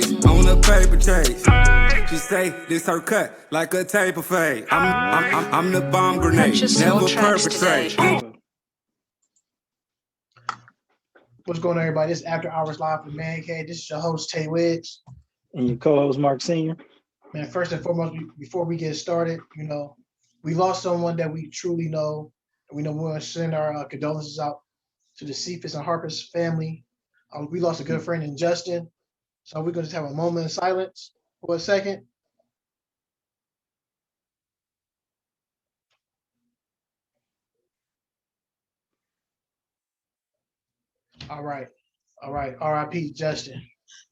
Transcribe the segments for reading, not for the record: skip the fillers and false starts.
On a paper chase. She say this her cut like a taper fade. I'm the bomb grenade, Purchase never your tracks today. perpetrate. What's going on, everybody? This is After Hours Live with Man Cave. This is your host, Tay Wiggs. And your co-host, Mark Sr. Man, first and foremost, before we get started, we lost someone that we truly know. We know we want to send our condolences out to the Cephas and Harper's family. We lost a good friend in Justin. So we're going to just have a moment of silence for a second. All right. R.I.P. Justin.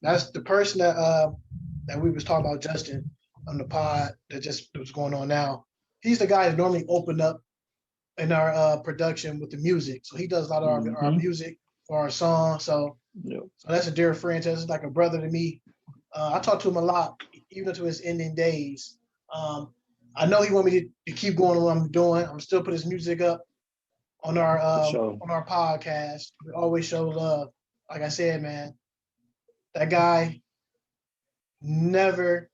That's the person that we was talking about, Justin, on the pod that just was going on now. He's the guy that normally opened up in our production with the music. So he does a lot of our music for our song. So that's a dear friend. So it's like a brother to me. I talk to him a lot, even to his ending days. I know he want me to keep going on what I'm doing. I'm still put his music up on our podcast. We always show love. Like I said, man, that guy never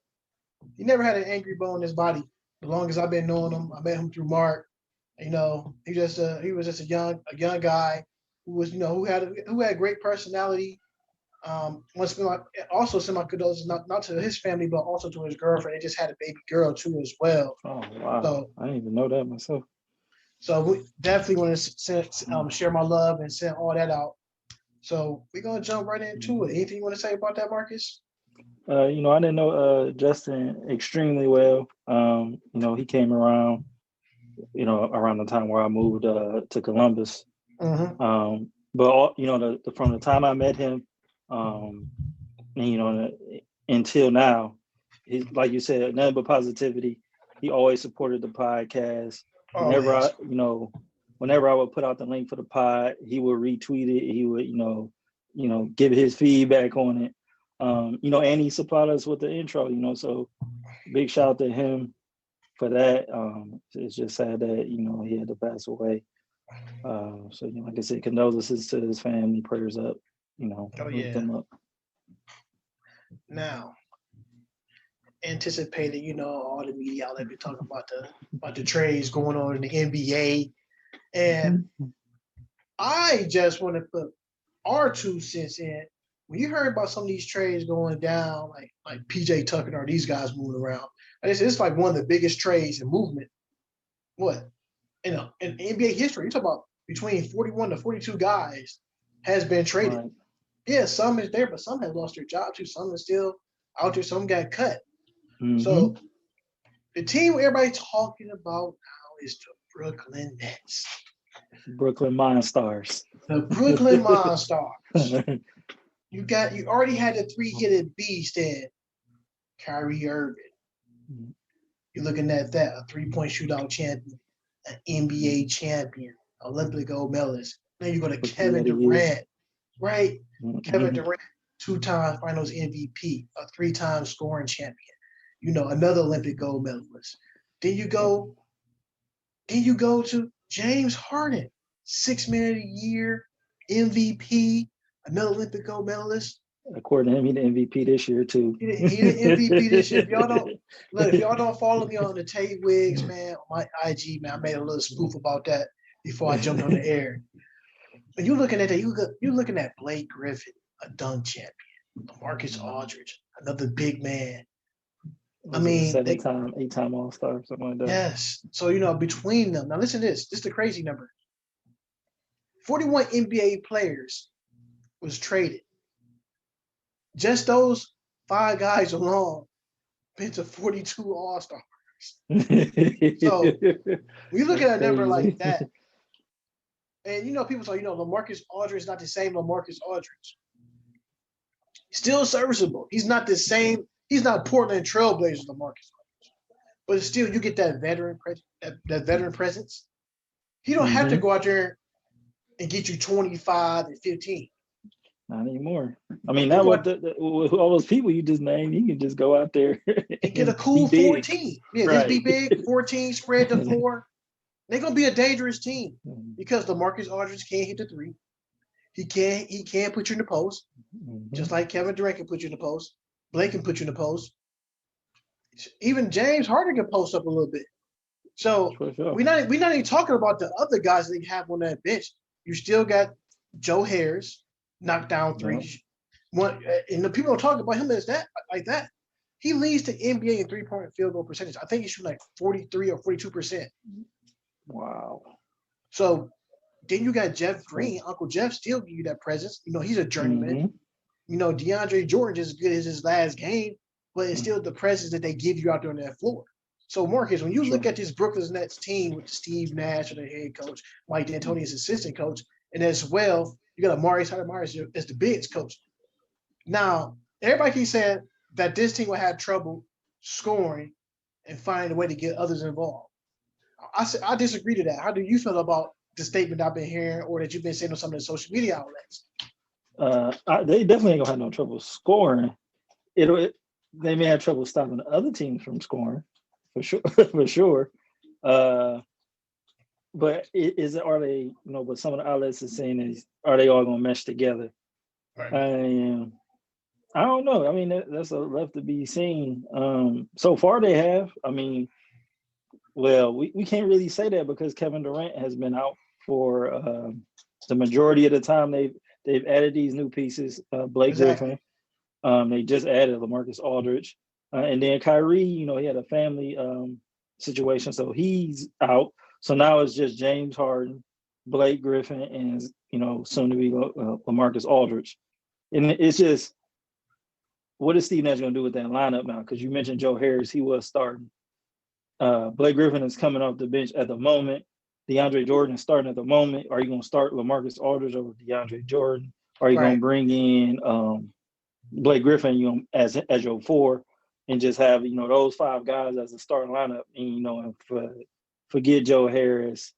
had an angry bone in his body. As long as I've been knowing him, I met him through Mark. He was just a young guy who was, who had great personality. Also send my condolences not to his family, but also to his girlfriend. They just had a baby girl too as well. Oh wow! So, I didn't even know that myself. So we definitely want to share my love and send all that out. So we're gonna jump right into it. Anything you want to say about that, Marcus? I didn't know Justin extremely well. He came around, around the time where I moved to Columbus. Mm-hmm. But from the time I met him, until now, he's, like you said, nothing but positivity. He always supported the podcast. Whenever I would put out the link for the pod, he would retweet it. He would, give his feedback on it. And he supplied us with the intro, so big shout out to him for that. It's just sad that, he had to pass away. So, like I said, condolences to his family, prayers up, lift them up. Now, anticipated, all the media outlet be talking about the trades going on in the NBA. And I just want to put our 2 cents in. When you heard about some of these trades going down, like PJ Tucker or these guys moving around, it's like one of the biggest trades in movement. What? In NBA history, you talk about between 41 to 42 guys has been traded. Right. Yeah, some is there, but some have lost their job too. Some is still out there. Some got cut. Mm-hmm. So the team everybody's talking about now is the Brooklyn Nets. Brooklyn Monstars. The Brooklyn Monstars. You already had the 3-headed beast in Kyrie Irving. Mm-hmm. You're looking at that, a 3-point shootout champion, an NBA champion, Olympic gold medalist. Then you go to Kevin Durant, right? Mm-hmm. Kevin Durant, 2-time Finals MVP, a 3-time scoring champion. Another Olympic gold medalist. Then you go to James Harden, 6th Man of the Year, MVP, another Olympic gold medalist. According to him, he the MVP this year too. He the MVP this year. If y'all don't follow me on the Tay Wiggs, man, on my IG, man, I made a little spoof about that before I jumped on the air. But you're looking at that, you're looking at Blake Griffin, a dunk champion, Marcus Aldridge, another big man. I mean, 8-time All-Star, something like that. Yes. So, between them, now listen to this. This is the crazy number. 41 NBA players was traded. Just those 5 guys alone been to 42 All-Stars. So we look at a number like that. And, people say, LaMarcus Aldridge is not the same LaMarcus Aldridge. Still serviceable. He's not the same. He's not Portland Trailblazers, LaMarcus Aldridge. But still, you get that veteran presence. He don't have to go out there and get you 25 and 15. Not anymore. I mean, now with all those people you just named, you can just go out there and get a cool 14. Yeah, right. Just be big, 14, spread the floor. They're gonna be a dangerous team because LaMarcus Aldridge can't hit the 3. He can't put you in the post, just like Kevin Durant can put you in the post. Blake can put you in the post. Even James Harden can post up a little bit. So Sure. we're not even talking about the other guys that they have on that bench. You still got Joe Harris, knockdown three. And the people don't talk about him as that like that. He leads the NBA in 3-point field goal percentage. I think he shoots like 43 or 42%. Wow. So then you got Jeff Green. Uncle Jeff still give you that presence. He's a journeyman. DeAndre Jordan just as good as his last game, but it's still the presence that they give you out there on that floor. So, Marcus, when you look at this Brooklyn Nets team with Steve Nash as the head coach, Mike D'Antoni as assistant coach, and as well, you got Amari Stoudemire as the bench coach. Now, everybody keeps saying that this team will have trouble scoring and finding a way to get others involved. I disagree to that. How do you feel about the statement I've been hearing or that you've been saying on some of the social media outlets? They definitely ain't gonna have no trouble scoring. They may have trouble stopping the other teams from scoring, for sure. For sure. But are they? But some of the outlets are saying is, are they all gonna mesh together? Right. I don't know. I mean, that's left to be seen. So far they have. I mean, well, we can't really say that because Kevin Durant has been out for the majority of the time. They've added these new pieces. Blake Griffin. They just added LaMarcus Aldridge, and then Kyrie. He had a family situation, so he's out. So now it's just James Harden, Blake Griffin, and soon to be LaMarcus Aldridge. And it's just, what is Steve Nash going to do with that lineup now? Because you mentioned Joe Harris, he was starting. Blake Griffin is coming off the bench at the moment. DeAndre Jordan is starting at the moment. Are you going to start LaMarcus Aldridge over DeAndre Jordan? Are you going to bring in Blake Griffin, as your 4, and just have those 5 guys as a starting lineup, and forget Joe Harris,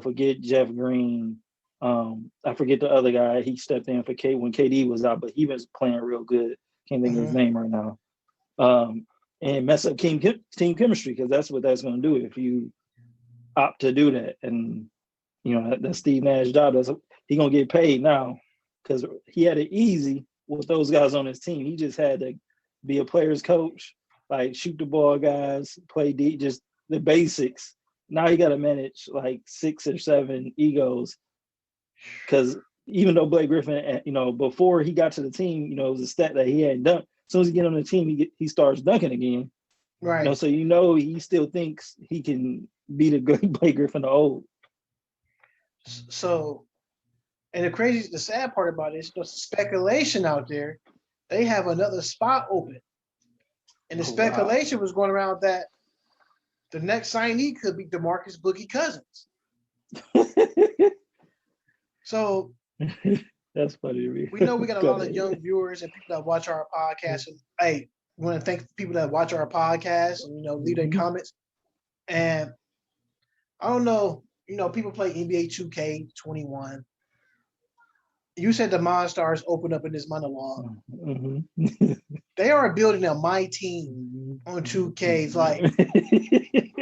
forget Jeff Green. I forget the other guy. He stepped in for when KD was out, but he was playing real good. Can't think of his name right now. And mess up team chemistry, because that's what that's going to do if you opt to do that. And that's Steve Nash's job. He's going to get paid now because he had it easy with those guys on his team. He just had to be a player's coach, like shoot the ball guys, play just the basics. Now he got to manage like 6 or 7 egos, because even though Blake Griffin, before he got to the team, it was a stat that he hadn't done. As soon as he get on the team, he starts dunking again. Right. So he still thinks he can be the good Blake Griffin of old. So, and the sad part about it is the speculation out there. They have another spot open, and the speculation was going around that the next signee could be DeMarcus Boogie Cousins. So that's funny to me. We know we got a lot of young viewers and people that watch our podcast. And, hey, we want to thank people that watch our podcast and leave their comments. And I don't know, people play NBA 2K21. You said the Monstars opened up in this monologue. Mm-hmm. They are building a my team on 2K. It's like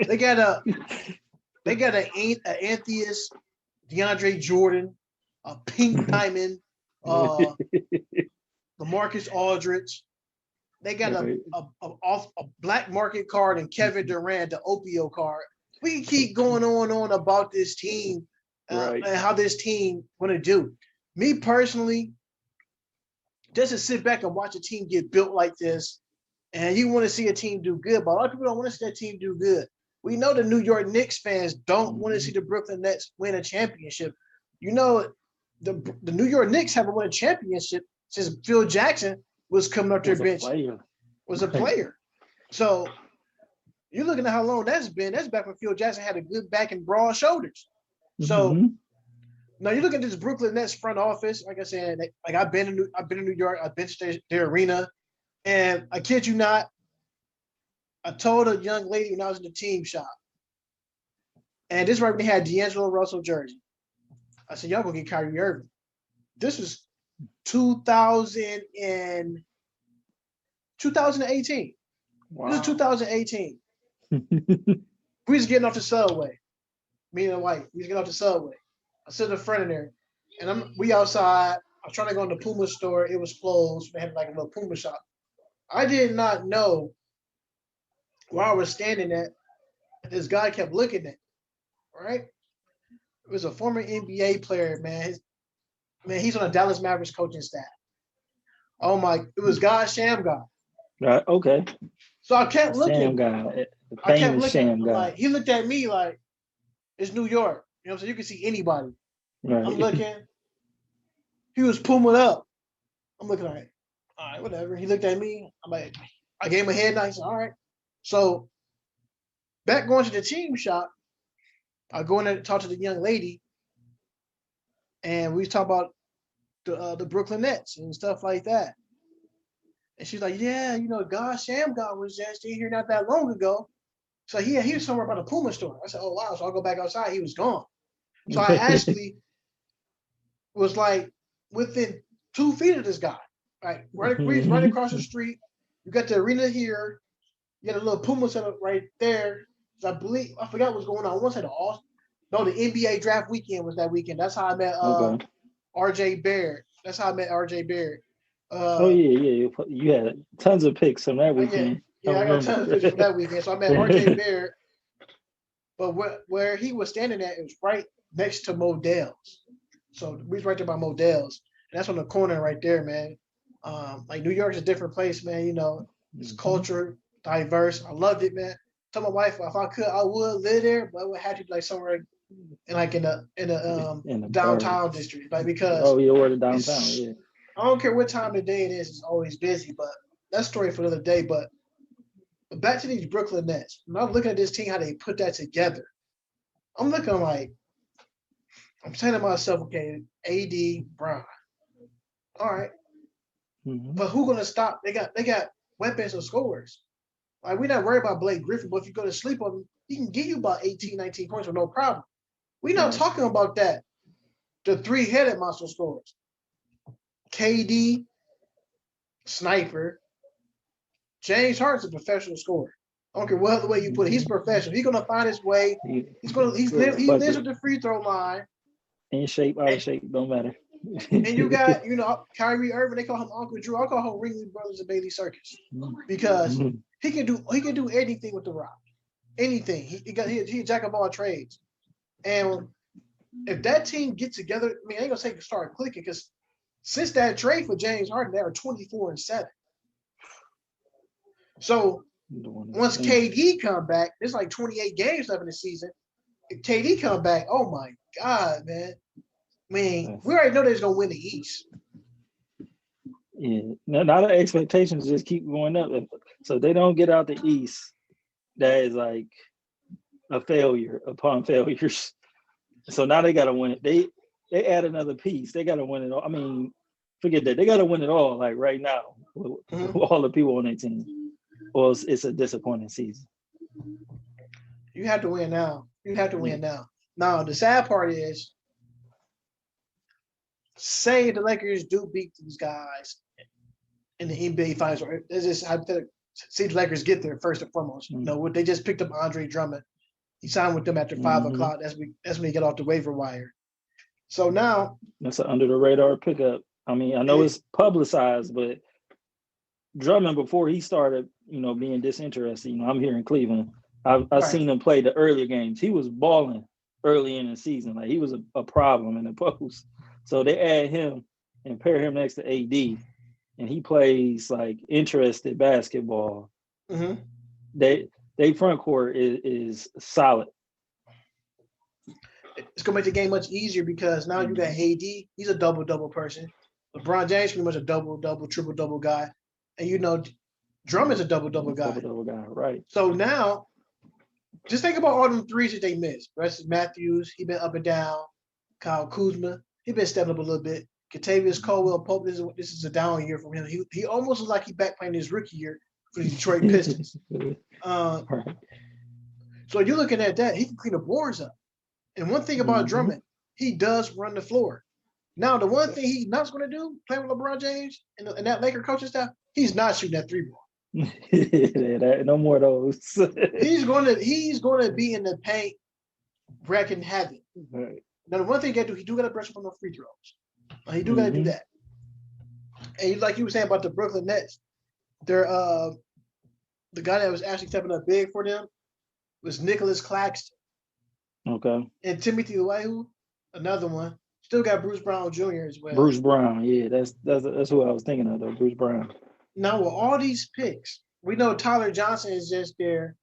they got an Antheus, DeAndre Jordan, a Pink Diamond, LaMarcus Aldridge. They got a black market card and Kevin Durant, the Opio card. We keep going on about this team and how this team going to do. Me personally, just to sit back and watch a team get built like this, and you want to see a team do good, but a lot of people don't want to see that team do good. We know the New York Knicks fans don't want to see the Brooklyn Nets win a championship. The New York Knicks haven't won a championship since Phil Jackson was coming up their bench. Was a player. So you're looking at how long that's been. That's back when Phil Jackson had a good back and broad shoulders. So now you look at this Brooklyn Nets front office. Like I said, I've been in New York. I've been to their arena, and I kid you not, I told a young lady when I was in the team shop, and this right when they had D'Angelo Russell jersey. I said, y'all gonna get Kyrie Irving. This was 2018. Wow. This is 2018. We was getting off the subway. Me and the wife, we was getting off the subway. I sit in front of there, and we outside. I was trying to go in the Puma store. It was closed. They had like a little Puma shop. I did not know where I was standing at. This guy kept looking at me, right? It was a former NBA player, man. He's on the Dallas Mavericks coaching staff. Oh my, it was God Sham God. Right. Okay. So I kept Sham looking. guy, the I kept famous looking. Sham guy. Like he looked at me like it's New York. You know what I'm saying? You can see anybody. Right. I'm looking. He was pulling up. I'm looking like, all right, whatever. He looked at me. I'm like, I gave him a head nod. He said, all right. So back going to the team shop, I go in there to talk to the young lady, and we talk about the Brooklyn Nets and stuff like that. And she's like, yeah, you know, God Sham God was just in here not that long ago. So he was somewhere by the Puma store. I said, oh wow. So I'll go back outside. He was gone. So I actually was like within 2 feet of this guy. Right across the street. You got the arena here. You got a little Puma set up right there. I forgot what's going on. I want to say the NBA draft weekend was that weekend. That's how I met Okay. RJ Barrett. That's how I met RJ Barrett. Oh yeah. You had tons of picks from that weekend. Yeah, I got tons of pictures from that weekend. So I met RJ Barrett. But where he was standing at, it was right next to Modell's. So we was right there by Modell's. And that's on the corner right there, man. Like New York's a different place, man. You know, it's culture, diverse. I loved it, man. Tell my wife if I could, I would live there, but I would have to be like somewhere in the downtown district, like because or the downtown. Yeah. I don't care what time of the day it is; it's always busy. But that's story for another day. But back to these Brooklyn Nets. When I'm looking at this team, how they put that together, I'm looking like I'm saying to myself, okay, AD, Bron, all right, but who gonna stop? They got weapons of scorers. Like we're not worried about Blake Griffin, but if you go to sleep on him, he can give you about 18, 19 points with no problem. We're not talking about that. The three-headed monster scorers. KD, sniper. James Harden's a professional scorer. I don't care what other way you put it. He's professional. He's gonna find his way. He lives with the free throw line. In shape, out of shape, don't matter. And you got, Kyrie Irving. They call him Uncle Drew. I call him Ringling Brothers of Bailey Circus because he can do anything with the rock. Anything. He a jack of all trades. And if that team get together, I mean, I ain't gonna say it start clicking because since that trade for James Harden, they are 24-7. So once KD come back, there's like 28 games left in the season. If KD come back, oh my God, man. I mean, we already know they're gonna win the East. Yeah. Now the expectations just keep going up. So if they don't get out the East, that is like a failure upon failures. So now they gotta win it. They add another piece. They gotta win it all. I mean, forget that. They gotta win it all, like right now, with all the people on their team. Or it's a disappointing season. You have to win now. You have to win now. Now the sad part is, say the Lakers do beat these guys in the NBA Finals, or it's just hypothetical. See the Lakers get there first and foremost. They just picked up Andre Drummond. He signed with them after 5 o'clock. That's when he get off the waiver wire. So now that's an under the radar pickup. I mean, I know it's publicized, but Drummond before he started, being disinterested. I'm here in Cleveland. I've seen him play the earlier games. He was balling early in the season. Like he was a problem in the post. So they add him and pair him next to AD, and he plays like interested basketball. They front court is solid. It's gonna make the game much easier because now you got AD. He's a double person. LeBron James pretty much a double, triple guy, and Drummond's a double guy. Double guy, right? So now, just think about all them threes that they missed. Russ Matthews, he been up and down. Kyle Kuzma, he been stepping up a little bit. Kentavious Caldwell Pope, this is a down year from him. He almost looks like he back playing his rookie year for the Detroit Pistons. So you're looking at that, he can clean the boards up. And one thing about Drummond, he does run the floor. Now, the one thing he's not going to do, playing with LeBron James and that Laker coaching staff, he's not shooting that 3 ball. No more of those. he's going to be in the paint, wrecking havoc. Right. Now, the one thing he got to do, he do got to brush up on those free throws. He do got to do that. And like you were saying about the Brooklyn Nets, Their the guy that was actually stepping up big for them was Nicholas Claxton Okay. and Timothy Wehu, another one. Still got Bruce Brown Jr. as well. Bruce Brown. Yeah, that's who I was thinking of though. Bruce Brown. Now with all these picks, we know Tyler Johnson is just there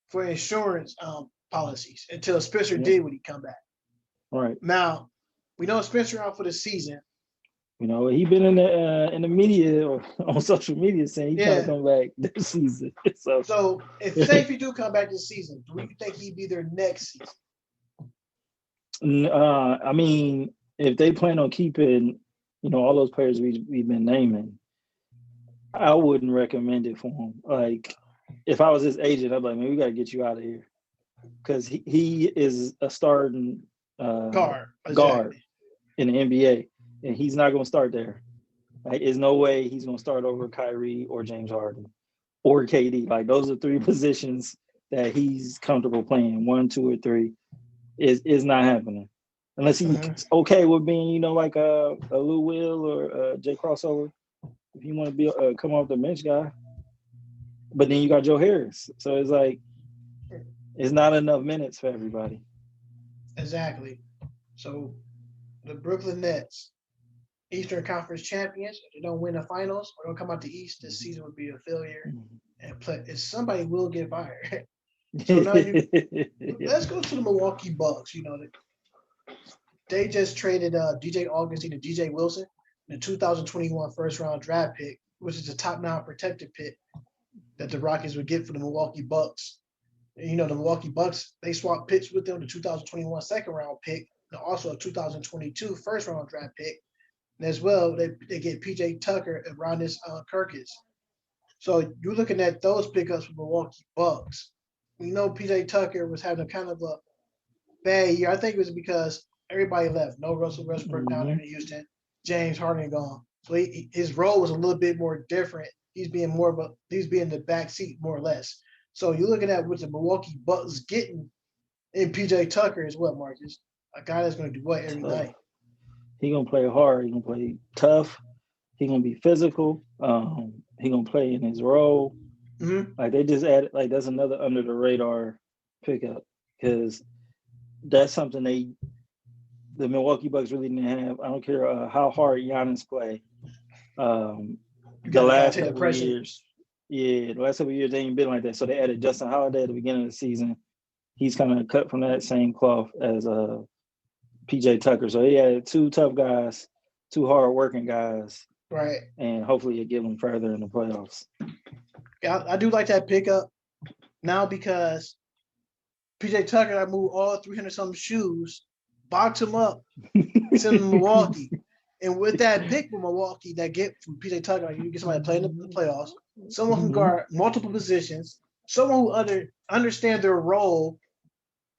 for insurance policies until Spencer Yep. Dinwiddie come back. Right. Now we know Spencer out for the season. You know, he been in the media or on social media saying he trying Yeah. to come back this season. So if he do come back this season, do you think he'd be there next season? I mean, if they plan on keeping, you know, all those players we've been naming, I wouldn't recommend it for him. Like, if I was his agent, I'd be like, man, we got to get you out of here because he is a starting Guard. guard in the NBA, and he's not going to start there. Like, there's no way he's going to start over Kyrie or James Harden or KD. Like, those are three positions that he's comfortable playing. 1, 2, or 3 is not happening unless he's okay with being, you know, like a Lou Will or Jay Crossover. If you want to be come off the bench guy, but then you got Joe Harris, so it's like it's not enough minutes for everybody. Exactly. So the Brooklyn Nets, Eastern Conference champions, if they don't win the finals or don't come out the East, this season would be a failure. And somebody will get fired. So now let's go to the Milwaukee Bucks. You know, they just traded DJ Augustine and DJ Wilson, the 2021 first round draft pick, which is the top 9 protected pick that the Rockets would get for the Milwaukee Bucks. And, you know, the Milwaukee Bucks, they swapped picks with them, the 2021 second round pick, and also a 2022 first round draft pick. And as well, they get PJ Tucker and Ronnis Kirkus. So you're looking at those pickups for Milwaukee Bucks. We know PJ Tucker was having a kind of a bad year. I think it was because everybody left. No Russell Westbrook down in Houston. James Harden gone. So his role was a little bit more different. He's being the back seat more or less. So you're looking at what the Milwaukee Bucks getting in PJ Tucker as well, Marcus. A guy that's going to do what every night. He gonna play hard. He gonna play tough. He gonna be physical. He gonna play in his role. Mm-hmm. Like they just added, like that's another under the radar pickup because that's something the Milwaukee Bucks really didn't have. I don't care how hard Giannis play. The last couple of years, the last couple of years they ain't been like that. So they added Justin Holiday at the beginning of the season. He's kind of cut from that same cloth as PJ Tucker. So he had 2 tough guys, 2 hard-working guys. Right. And hopefully it get them further in the playoffs. Yeah, I do like that pickup now because PJ Tucker, I moved all 300-something shoes, boxed him up, sent him to Milwaukee. And with that pick for Milwaukee, that get from PJ Tucker, like you get somebody playing in the playoffs, someone who guard multiple positions, someone who understand their role,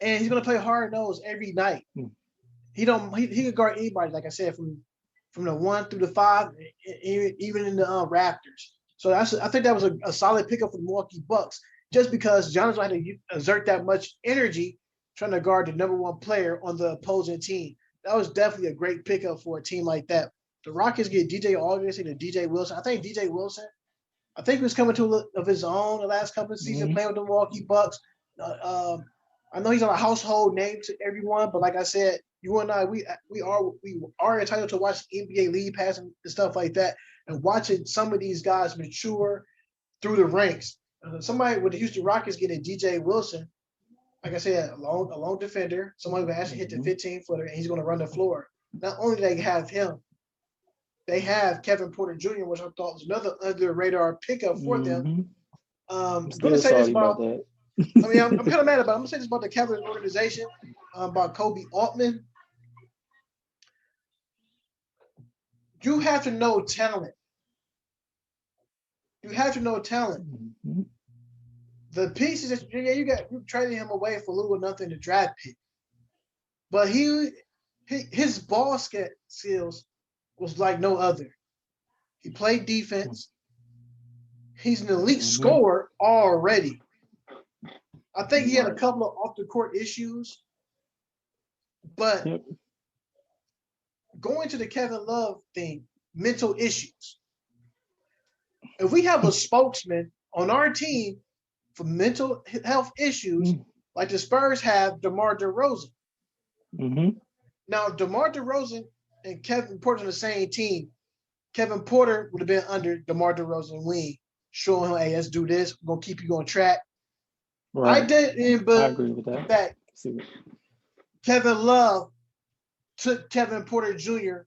and he's going to play hard nose every night. He can guard anybody, like I said, from the 1 through the 5, even in the Raptors. So I think that was a solid pickup for the Milwaukee Bucks, just because Giannis had to exert that much energy trying to guard the number 1 player on the opposing team. That was definitely a great pickup for a team like that. The Rockets get DJ Augustine and DJ Wilson. I think DJ Wilson, he was coming to of his own the last couple of seasons playing with the Milwaukee Bucks. I know he's not a household name to everyone, but like I said, you and I, we are entitled to watch NBA League Pass and stuff like that, and watching some of these guys mature through the ranks. Somebody with the Houston Rockets getting DJ Wilson, like I said, a long defender, someone who actually hit the 15-footer, and he's going to run the floor. Not only do they have him, they have Kevin Porter Jr., which I thought was another under radar pickup for them. I'm going to say this about that. I mean, I'm kind of mad about it. I'm going to say this about the Cavaliers organization, about Kobe Altman. You have to know talent. You have to know talent. The pieces that you traded him away for little or nothing to draft pick, but his ball skills was like no other. He played defense. He's an elite scorer already. I think he had a couple of off the court issues, but going to the Kevin Love thing, mental issues. If we have a spokesman on our team for mental health issues, like the Spurs have DeMar DeRozan. Mm-hmm. Now, DeMar DeRozan and Kevin Porter on the same team. Kevin Porter would have been under DeMar DeRozan wing, showing him, hey, let's do this. We're going to keep you on track. Right. I didn't, I agree with that. In fact, Kevin Love took Kevin Porter Jr.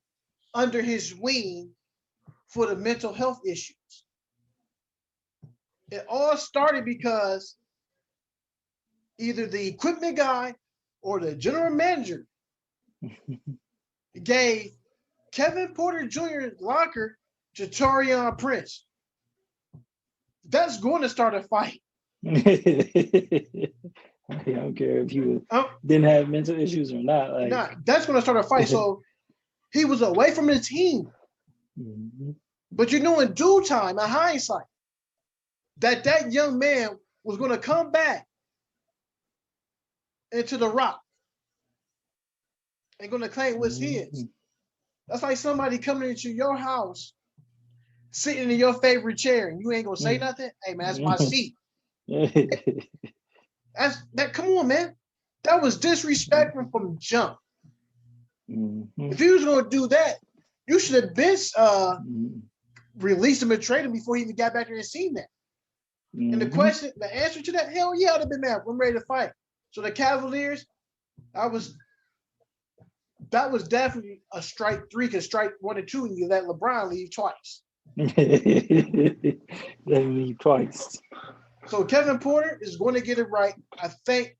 under his wing for the mental health issues. It all started because either the equipment guy or the general manager gave Kevin Porter Jr.'s locker to Taurean Prince. That's going to start a fight. I don't care if you didn't have mental issues or not. Like, that's going to start a fight. So he was away from the team. mm-hmm. But you know, in due time, in hindsight, that young man was going to come back into the Rock and going to claim what's his. That's like somebody coming into your house, sitting in your favorite chair, and you ain't going to say nothing. Hey, man, that's my seat. Come on, man. That was disrespectful from jump. Mm-hmm. If he was going to do that, you should have been released him and traded him before he even got back there and seen that. Mm-hmm. And the answer to that, hell yeah, I'd have been mad. I'm ready to fight. So the Cavaliers, that was definitely a strike 3, because strike 1 and 2, and you let LeBron leave twice. Let me leave twice. So Kevin Porter is going to get it right. I think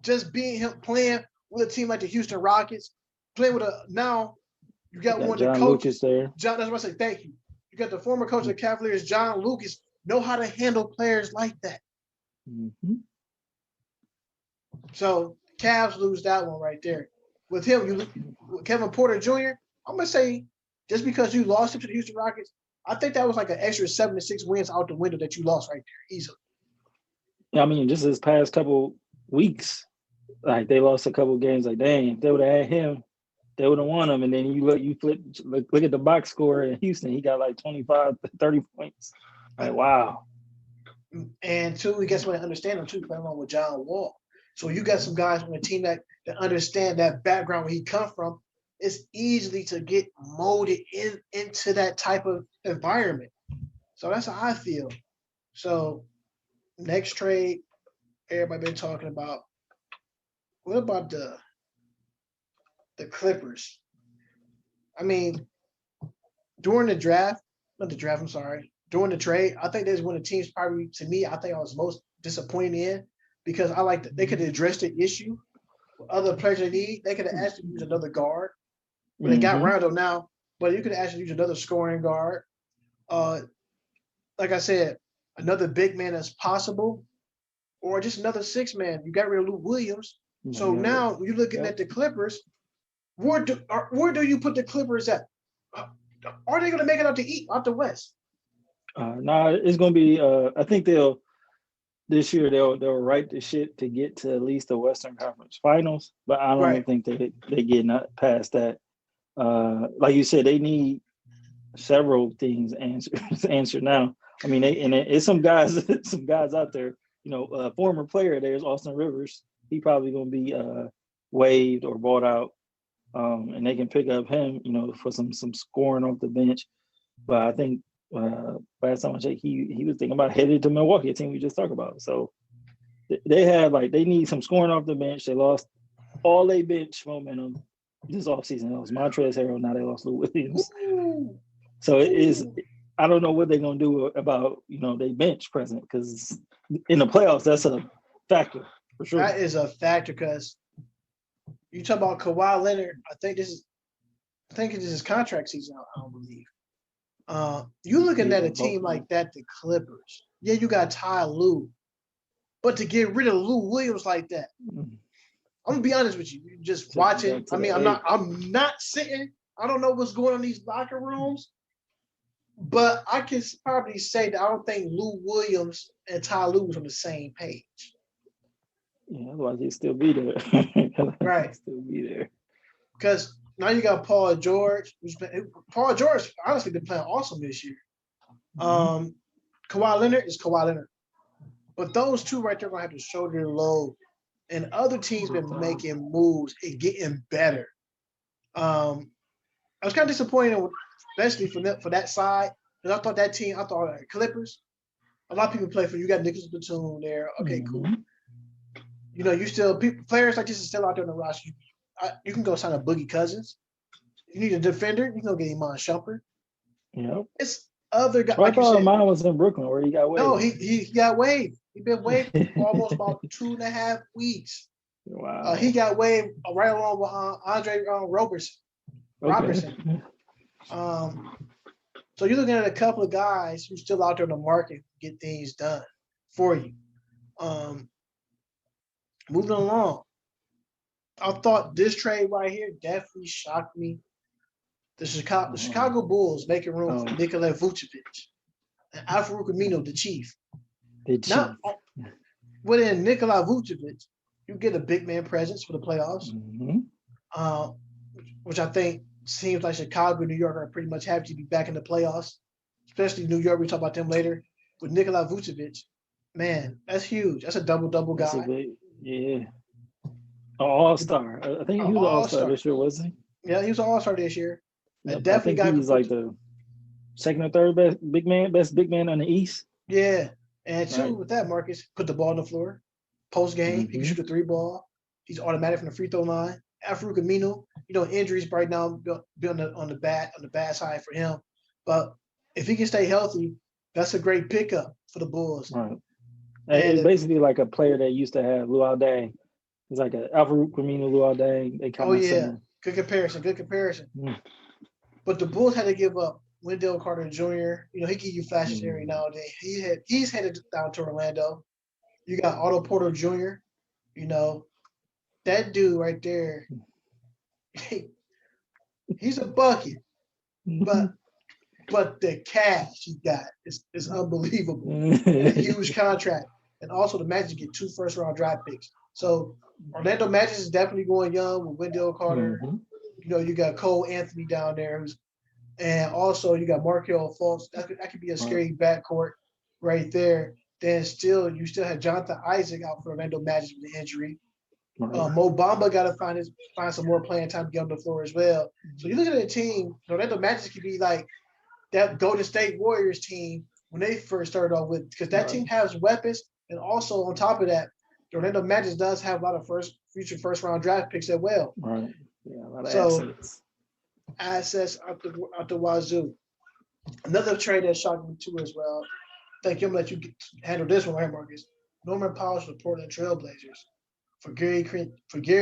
just being him playing with a team like the Houston Rockets, playing with now you got one of the John coaches there. John, that's what I say. Thank you. You got the former coach of the Cavaliers, John Lucas, know how to handle players like that. Mm-hmm. So Cavs lose that one right there. With him, with Kevin Porter Jr., I'm gonna say just because you lost him to the Houston Rockets, I think that was like an extra 7 to 6 wins out the window that you lost right there easily. I mean, just this past couple weeks, like they lost a couple games. Like, dang, if they would have had him, they would have won them. And then you look at the box score in Houston. He got like 25, 30 points. Like, wow. And two, guess what? I understand them too, playing along with John Wall. So you got some guys on the team that understand that background where he come from. It's easily to get molded into that type of environment. So that's how I feel. So next trade, everybody been talking about. What about the Clippers? I mean, during the draft, during the trade, I think there's one of the teams probably, to me, I think I was most disappointed in, because I like that they could have addressed the issue with other players they need. They could have actually used another guard. But they got Rondo now, but you could actually use another scoring guard. Like I said, another big man as possible, or just another 6 man. You got rid of Lou Williams. So now you're looking at the Clippers. Where do you put the Clippers at? Are they going to make it out the West? No, it's going to be. I think this year they'll right the ship to get to at least the Western Conference Finals, but I don't think they get past that. Like you said, they need several things answered now. I mean, it's some guys out there. You know, former player there's Austin Rivers. He probably going to be waived or bought out, and they can pick up him, you know, for some scoring off the bench. But I think last time I checked, he was thinking about headed to Milwaukee, a team we just talked about. So they need some scoring off the bench. They lost all their bench momentum this offseason. It was Montrezl Harrell. Now they lost Lou Williams. So it is. I don't know what they're gonna do about their bench present, because in the playoffs that's a factor for sure. That is a factor, because you talk about Kawhi Leonard. I think this is his contract season. I don't believe. You looking at a team like that, the Clippers. Yeah, you got Ty Lue, but to get rid of Lou Williams like that, I'm gonna be honest with you. Just watching. I mean, I'm not sitting. I don't know what's going on in these locker rooms, but I can probably say that I don't think Lou Williams and Ty Lue was on the same page. Yeah, otherwise he'd still be there. Right. Still be there. Because now you got Paul George. Paul George honestly been playing awesome this year. Kawhi Leonard is Kawhi Leonard. But those two right there are gonna have to shoulder the load. And other teams been making moves and getting better. I was kind of disappointed, especially for that side, because I thought that team, Clippers. A lot of people play for you. Got Nicholas Batum there. Okay, cool. You know, you still players like this is still out there on the roster. You can go sign a Boogie Cousins. You need a defender. You can go get Iman Shumpert. Yep. It's other guys. Well, I thought mine was in Brooklyn where he got waived. No, he got waived. He been waived almost about 2.5 weeks. Wow. He got waived right along with Andre Robertson. So you're looking at a couple of guys who's still out there in the market to get things done for you. Moving along, I thought this trade right here definitely shocked me. The Chicago Bulls making room for Nikola Vucevic and Al-Farouq Aminu, the Chief. Now, within Nikola Vucevic, you get a big man presence for the playoffs, which I think seems like Chicago and New York are pretty much happy to be back in the playoffs, especially New York. We talk about them later. With Nikola Vucevic, man, that's huge. That's a double-double guy. Yeah. All-star. I think he was an all-star this year, wasn't he? Yeah, he was an all-star this year. Yep, I think he's like the second or third best big man on the East. Yeah. And two, with that, Marcus, put the ball on the floor. Post-game, he can shoot a 3-ball. He's automatic from the free throw line. Al-Farouq Aminu, injuries right now be on the bad side for him. But if he can stay healthy, that's a great pickup for the Bulls. Right. It's basically like a player that used to have Luol Deng. It's like an Al-Farouq Aminu, Luol Deng. They kind of similar. Good comparison. But the Bulls had to give up Wendell Carter Jr. He give you flashes every now and then. He's headed down to Orlando. You got Otto Porter Jr. That dude right there. He's a bucket, but the cash he got is unbelievable. A huge contract, and also the Magic get 2 first-round draft picks. So Orlando Magic is definitely going young with Wendell Carter. You got Cole Anthony down there, and also you got Markelle Fultz. That could be a scary backcourt right there. Then you still have Jonathan Isaac out for Orlando Magic with the injury. Mo Bamba got to find some more playing time to get on the floor as well. So you look at a team, Orlando Magic could be like that Golden State Warriors team when they first started off with, because that team has weapons, and also on top of that, the Orlando Magic does have a lot of future first-round draft picks as well. Right. Yeah, a lot of assets out the wazoo. Another trade that shocked me too as well. Thank you. I'm gonna let you handle this one, right, Marcus? Norman Powell to the Portland Trailblazers for Gary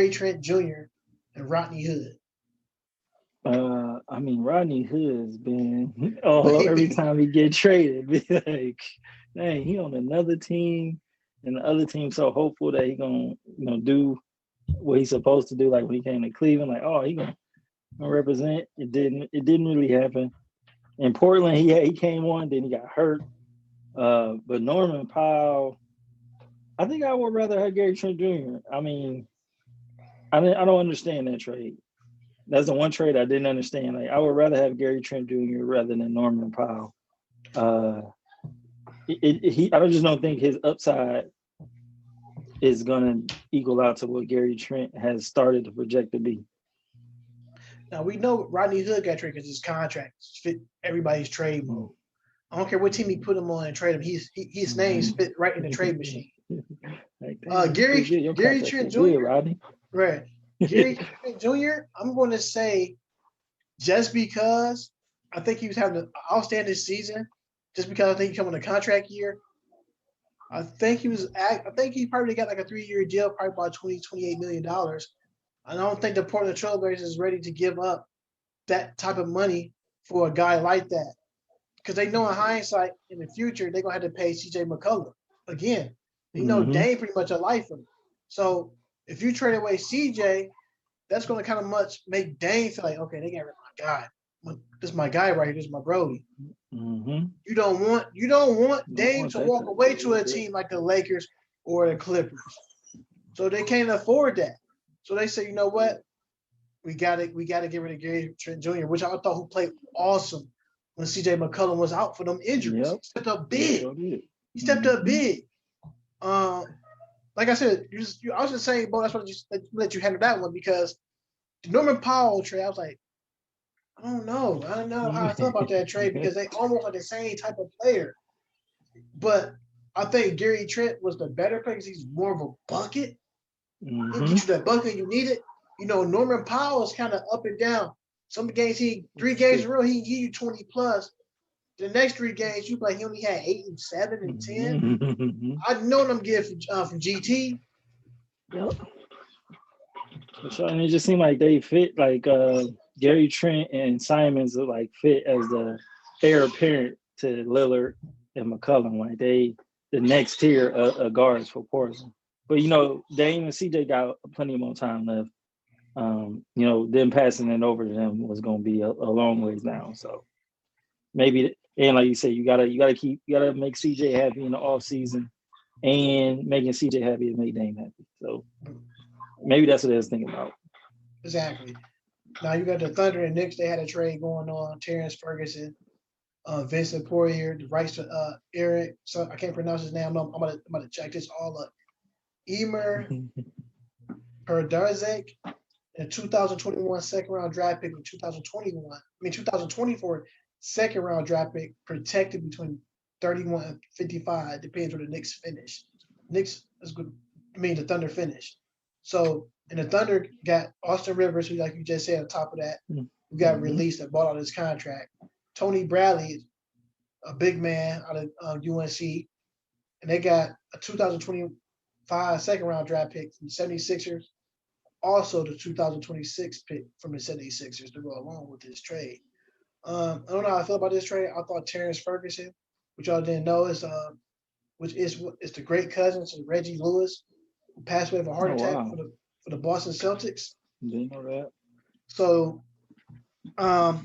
Trent Jr. and Rodney Hood. Rodney Hood's been every time he get traded, be like, dang, he on another team, and the other team so hopeful that he gonna do what he's supposed to do. Like when he came to Cleveland, like, he gonna represent. It didn't really happen. In Portland, he came on, then he got hurt. But Norman Powell, I think I would rather have Gary Trent Jr. I don't understand that trade. That's the one trade I didn't understand. Like, I would rather have Gary Trent Jr. rather than Norman Powell. I just don't think his upside is going to equal out to what Gary Trent has started to project to be. Now, we know Rodney Hood got traded because his contract fit everybody's trade move. I don't care what team he put him on and trade him. His name's fit right in the trade machine. Gary Trent Jr. Rodney. Right. Gary Trent Jr., I'm going to say just because I think he was having an outstanding season, just because I think he came on a contract year. I think he probably got like a 3-year deal, probably about $28 million. I don't think the Portland Trailblazers is ready to give up that type of money for a guy like that. Because they know in hindsight, in the future, they're going to have to pay C.J. McCollum again. Dame pretty much a lifer. So if you trade away C.J., that's going to kind of much make Dame feel like, okay, they got rid of my guy. This is my guy right here. This is my Brody. You don't want Dame to walk away to a team like the Lakers or the Clippers. So they can't afford that. So they say, you know what? We got to get rid of Gary Trent Jr., which I thought who played awesome when CJ McCollum was out for them injuries. Yep. He stepped up big. Sure did. He stepped up big. Like I said, I was just saying, Bo, that's why I just let you handle that one because the Norman Powell trade, I was like, I don't know how I feel about that trade because they almost are the same type of player. But I think Gary Trent was the better player because he's more of a bucket. He'll get you that bucket you need it. You know, Norman Powell is kind of up and down. Some games 3 games in a row, he can give you 20 plus. The next 3 games, you like he only had 8 and 7 and 10. I know them getting from GT. Yep. And it just seemed like they fit, like Gary Trent and Simons are like fit as the heir apparent to Lillard and McCollum. Like the next tier of guards for Portland. But you know, Dame and CJ got plenty more time left. You know, them passing it over to them was going to be a long ways down. So maybe, and like you said, you gotta make CJ happy in the off season, and making CJ happy and make Dame happy. So maybe that's what they was thinking about. Exactly. Now you got the Thunder and Knicks. They had a trade going on. Terrence Ferguson, Vincent Poirier, the rights to Eric. So I can't pronounce his name. I'm gonna check this all up. Emer Perdarzek, a 2021 second round draft pick, 2024 second round draft pick, protected between 31 and 55. Depends where the Knicks finish. Knicks is good. The Thunder finish. So, and the Thunder got Austin Rivers, who, like you just said, on top of that, who got released and bought out his contract. Tony Bradley, a big man out of UNC, and they got a 2025 second round draft pick from the 76ers, also the 2026 pick from the 76ers to go along with this trade. I don't know how I feel about this trade. I thought Terrence Ferguson, which y'all didn't know, is the great cousin to Reggie Lewis, who passed away of a heart attack for the Boston Celtics. Didn't know that. So, to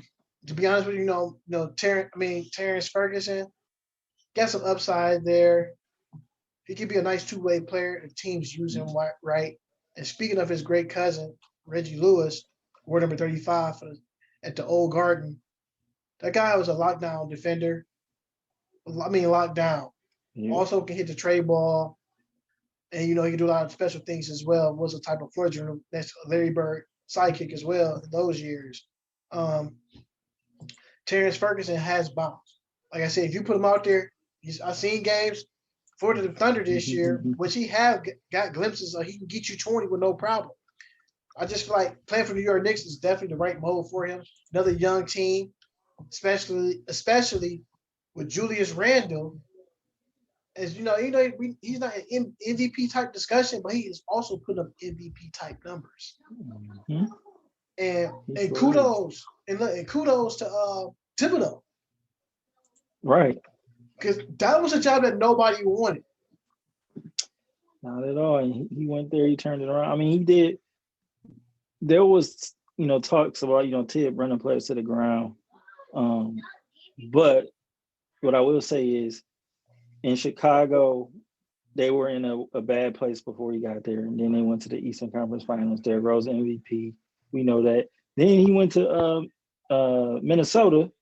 be honest with you, Terrence Ferguson got some upside there. He could be a nice two-way player if teams use him right. And speaking of his great cousin, Reggie Lewis, ward number 35 at the Old Garden, that guy was a lockdown defender. Lockdown. Yeah. Also can hit the tray ball. And, he can do a lot of special things as well. Was a type of floor general. That's Larry Bird sidekick as well in those years. Terrence Ferguson has bounced. Like I said, if you put him out there, I've seen games for the Thunder this year, which he have got glimpses of. He can get you 20 with no problem. I just feel like playing for New York Knicks is definitely the right move for him. Another young team, especially with Julius Randle. As he's not an MVP type discussion, but he is also putting up MVP type numbers. Mm-hmm. And kudos to Thibodeau. Right. Because that was a job that nobody wanted. Not at all. He went there, he turned it around. I mean, he did. There was, talks about, Tibb running players to the ground. But what I will say is, in Chicago, they were in a bad place before he got there. And then they went to the Eastern Conference Finals. Derrick Rose MVP. We know that. Then he went to Minnesota.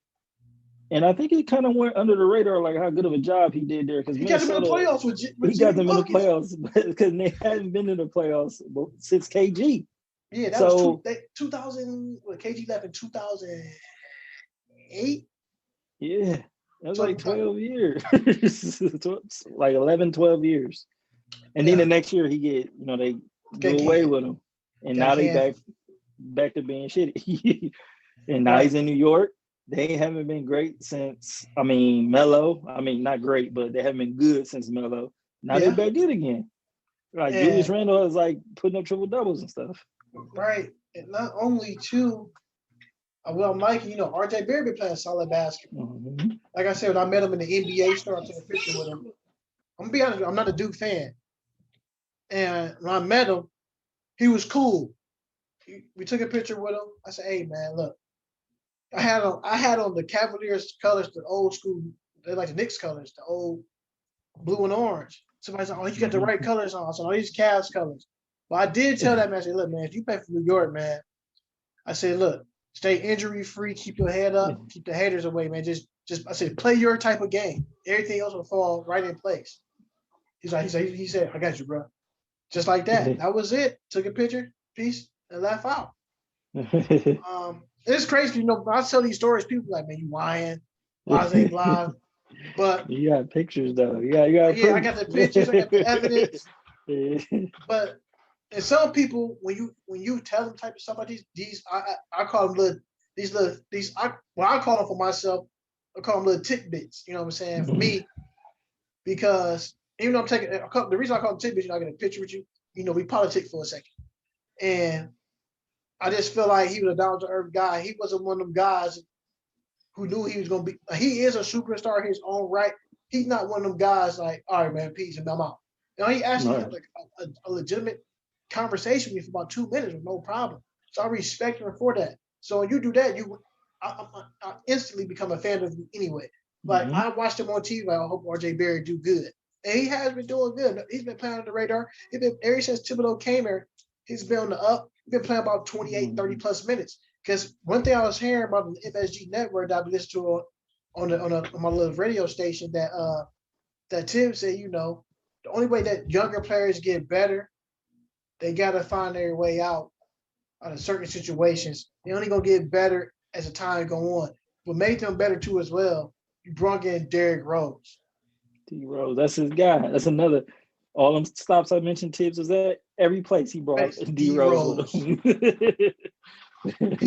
And I think it kind of went under the radar, like how good of a job he did there. Because he got them in the playoffs with he got them in the playoffs because they hadn't been in the playoffs since KG. Yeah, that was 2000. KG left in 2008. Yeah, that was like 12 years, like 11, 12 years. And then the next year he get, they do away with him, and now they back to being shitty. And now he's in New York. They haven't been great since, Melo. Not great, but they haven't been good since Melo. Now they're back good again. Like Julius Randle is like putting up triple doubles and stuff. Right. And not only too, I'm liking, RJ Barrett been playing solid basketball. Mm-hmm. Like I said, when I met him in the NBA store, I took a picture with him. I'm gonna be honest with you, I'm not a Duke fan. And when I met him, he was cool. We took a picture with him. I said, hey man, look. I had on the Cavaliers colors, the old school, they're like the Knicks colors, the old blue and orange. Somebody said, oh, you got the right colors on. I said, oh, these Cavs colors. But I did tell that man, I said, look, man, if you play for New York, man, I said, look, Stay injury free. Keep your head up. Keep the haters away, man. Just I said, play your type of game. Everything else will fall right in place. He said, I got you, bro. Just like that. That was it. Took a picture, peace, and left out. It's crazy, you know. When I tell these stories, people are like, man, you lying, blase, blah. But you got pictures though. You got I got the pictures, I got the evidence. But and some people, when you tell them type of stuff like these I call them I call them for myself, I call them little tidbits. You know what I'm saying? For me, because even though I'm taking the reason I call them tidbits, I get a picture with you. You know, we politic for a second, and I just feel like he was a down to earth guy. He wasn't one of them guys who knew he was going to be. He is a superstar in his own right. He's not one of them guys like, all right, man, peace, and I'm out. You know, he actually had like a legitimate conversation with me for about 2 minutes with no problem. So I respect him for that. So when you do that, I instantly become a fan of him anyway. Like I watched him on TV. Like, I hope RJ Barry do good, and he has been doing good. He's been playing on the radar. He's been ever since Thibodeau came here. He's been on the up. He's been playing about 28, 30 plus minutes. Because one thing I was hearing about the MSG network that I listened to on my little radio station that Tim said, you know, the only way that younger players get better, they got to find their way out of certain situations. They're only gonna get better as the time go on. What made them better too as well, you brought in Derrick Rose. D Rose, that's his guy. That's another. All them stops I mentioned, Tibbs, was at every place he brought D Rose. He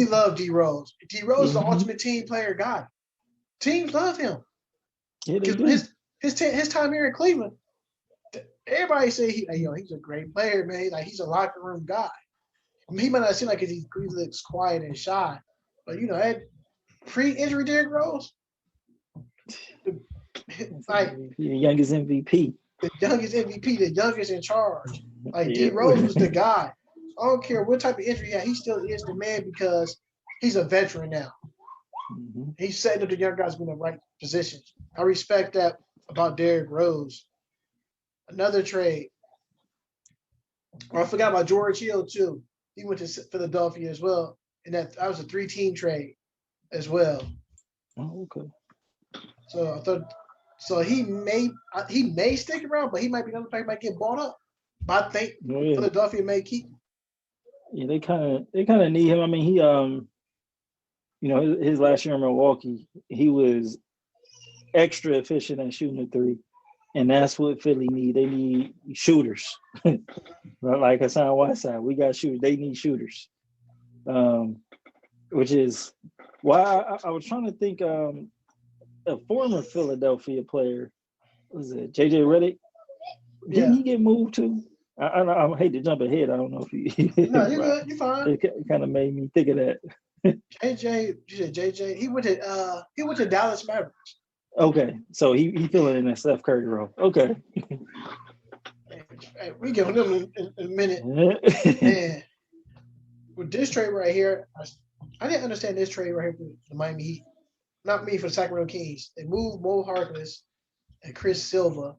loved D Rose. D Rose is the ultimate team player guy. Teams love him. Yeah, they do. His time here in Cleveland, everybody say he's a great player, man. Like he's a locker room guy. I mean, he might not seem like he looks quiet and shy, but you know, that pre-injury Derrick Rose, like the youngest MVP. The youngest MVP, the youngest in charge. Like D Rose was the guy. I don't care what type of injury he had, he still is the man because he's a veteran now. Mm-hmm. He's setting up the young guys in the right positions. I respect that about Derrick Rose. Another trade. I forgot about George Hill too. He went to Philadelphia as well, and that was a 3-team trade as well. Oh, okay. So I thought. So he may stick around, but he might be another player might get bought up. But I think Philadelphia may keep him. Yeah, they kind of need him. I mean, he you know, his last year in Milwaukee, he was extra efficient at shooting the three, and that's what Philly need. They need shooters. Like Hassan Whiteside, we got shooters. They need shooters, which is why I was trying to think. A former Philadelphia player, was it JJ Redick? Didn't he get moved too? I hate to jump ahead. I don't know if you. No, you're good. You're fine. It kind of made me think of that. JJ. He went to Dallas Mavericks. Okay, so he filling in that Steph Curry role. Okay. Hey, we get on them in a minute. And with this trade right here, I didn't understand this trade right here for the Miami Heat. Not me, for the Sacramento Kings. They moved Mo Harkless and Chris Silva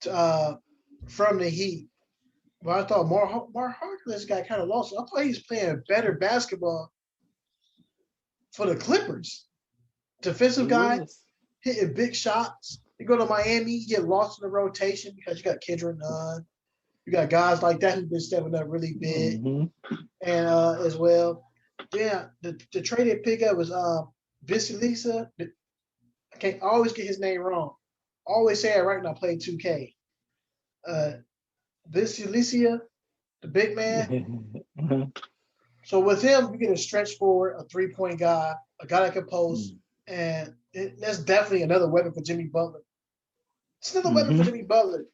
from the Heat. But I thought Mar Harkless got kind of lost. I thought he was playing better basketball for the Clippers. Defensive guy, hitting big shots. You go to Miami, you get lost in the rotation because you got Kendrick Nunn. You got guys like that who've been stepping up really big. Mm-hmm. And as well. Yeah, the trade they pick up was Bisalisa. I always get his name wrong. I always say it right when I play 2K. Bisalisa, the big man. Mm-hmm. So with him, you get a stretch forward, a 3-point guy, a guy that can post, and that's definitely another weapon for Jimmy Butler. It's another weapon for Jimmy Butler.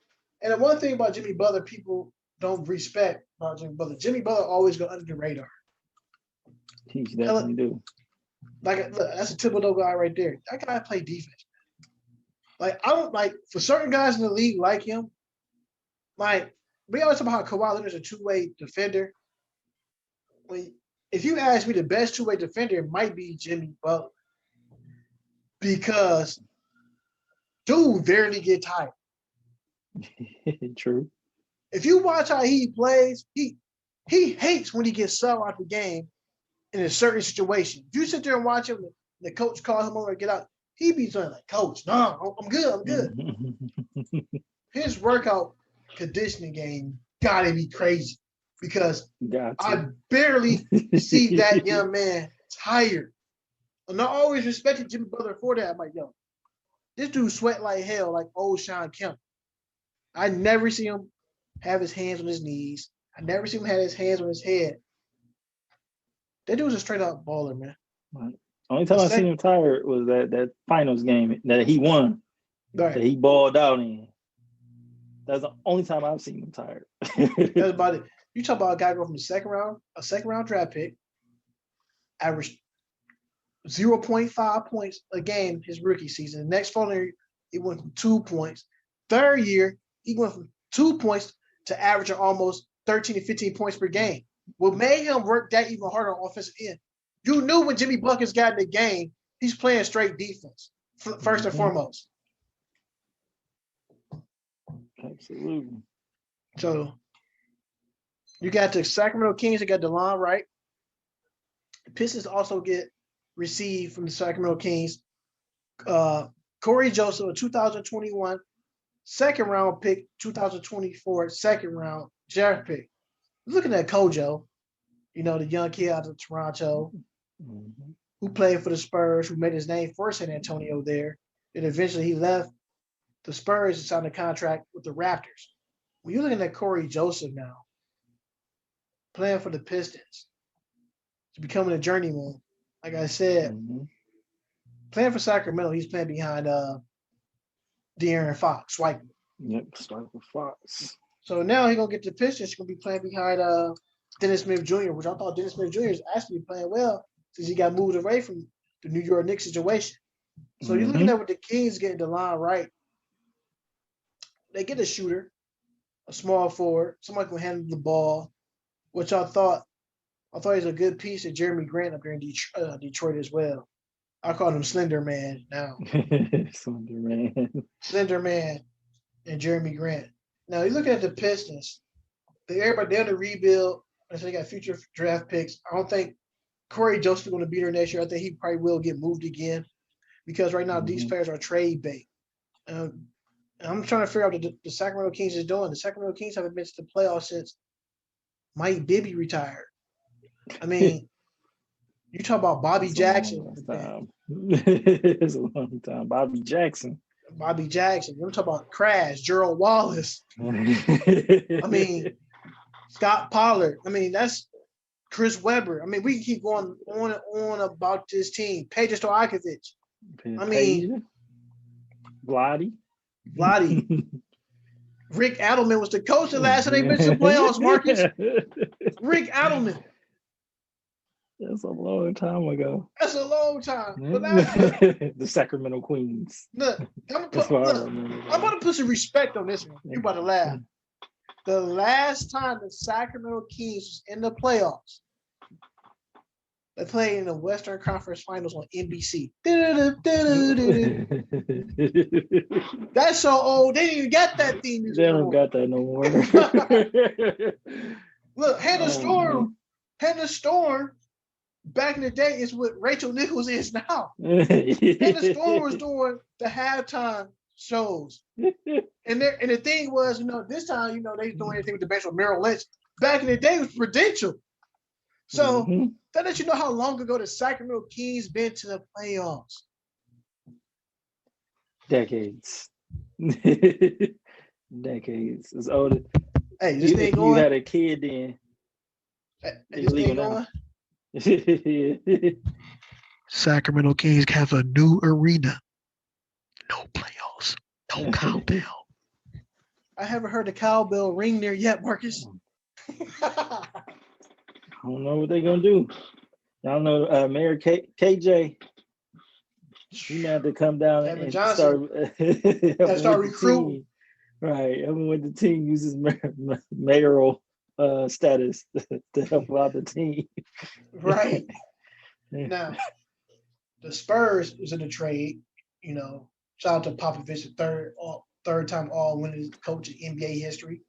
And the one thing about Jimmy Butler, people don't respect about Jimmy Butler. Jimmy Butler always go under the radar. He definitely do. Like, look, that's a Thibodeau guy right there. That guy play defense. Like, I don't like for certain guys in the league like him. Like, we always talk about how Kawhi Leonard's a two-way defender. If you ask me, the best two-way defender might be Jimmy Butler because dude barely get tired. True. If you watch how he plays, he hates when he gets subbed out the game in a certain situation. If you sit there and watch him, the coach calls him over to get out, he be saying like, "Coach, no, I'm good, I'm good." His workout conditioning game gotta be crazy because I barely see that young man tired. And I always respected Jimmy Butler for that. I'm like, yo, this dude sweat like hell, like old Sean Kemp. I never see him have his hands on his knees. I never see him have his hands on his head. That dude's a straight up baller, man. Right. Only time I seen him tired was that finals game that he won. Right. That he balled out in. That's the only time I've seen him tired. That's about it. You talk about a guy go from a second round draft pick, averaged 0.5 points a game his rookie season. The next following year, he went from 2 points. Third year, he went from 2 points to averaging almost 13 to 15 points per game. What made him work that even harder on offensive end? You knew when Jimmy Buckets got in the game, he's playing straight defense, first and foremost. Absolutely. So you got the Sacramento Kings, you got DeLon Wright. The Pistons also get received from the Sacramento Kings. Corey Joseph, a 2021 second round pick, 2024 second round draft pick. Looking at Kojo, you know, the young kid out of Toronto, who played for the Spurs, who made his name for San Antonio there. And eventually he left the Spurs and signed a contract with the Raptors. When you're looking at Corey Joseph now, playing for the Pistons, to becoming a journeyman, like I said, playing for Sacramento, he's playing behind De'Aaron Fox, Swiper. Yep, Swiper Fox. So now he's going to get the Pistons. He's going to be playing behind Dennis Smith Jr., which I thought Dennis Smith Jr. is actually playing well since he got moved away from the New York Knicks situation. So you're looking at what the Kings getting DeLon Wright. They get a shooter, a small forward, somebody who can handle the ball, which I thought he's a good piece of Jeremy Grant up here in Detroit as well. I call him Slender Man now. Slender Man and Jeremy Grant. Now you look at the Pistons. They're on the rebuild. I they got future draft picks. I don't think Corey Joseph is going to be there next year. I think he probably will get moved again because right now these players are trade bait. I'm trying to figure out what the Sacramento Kings is doing. The Sacramento Kings haven't been to the playoffs since Mike Bibby retired. I mean, you talk about Bobby Jackson. It's a long time. Bobby Jackson. You talk about Crash, Gerald Wallace. I mean, Scott Pollard. I mean, that's Chris Webber. I mean, we can keep going on and on about this team. Peja Stojakovic. I mean, Vladi. Rick Adelman was the coach the last time they went to the playoffs, Marcus. Rick Adelman. That's a long time ago. That's a long time. But the Sacramento Queens. Look, I'm about to put some respect on this one. You about to laugh. The last time the Sacramento Kings was in the playoffs, they played in the Western Conference Finals on NBC. That's so old. They didn't even get that theme music. They don't got that no more. Look, Hannah Storm, back in the day, is what Rachel Nichols is now. Hannah Storm was doing the halftime shows. And the thing was, this time, they was doing anything with the bench with Merrill Lynch. Back in the day, it was Prudential. So that lets you know how long ago the Sacramento Kings been to the playoffs. Decades. Decades. It's older. Hey, this thing going. You had a kid then. This thing going. Sacramento Kings have a new arena. No playoffs. No cowbell. I haven't heard the cowbell ring there yet, Marcus. I don't know what they're gonna do. Y'all know Mayor KJ. He had to come down Evan and Johnson. start recruiting. Right, everyone with the team uses mayoral status to help out the team. Right. Now, the Spurs is in the trade. Shout out to Popovich, third time all-winning coach in NBA history.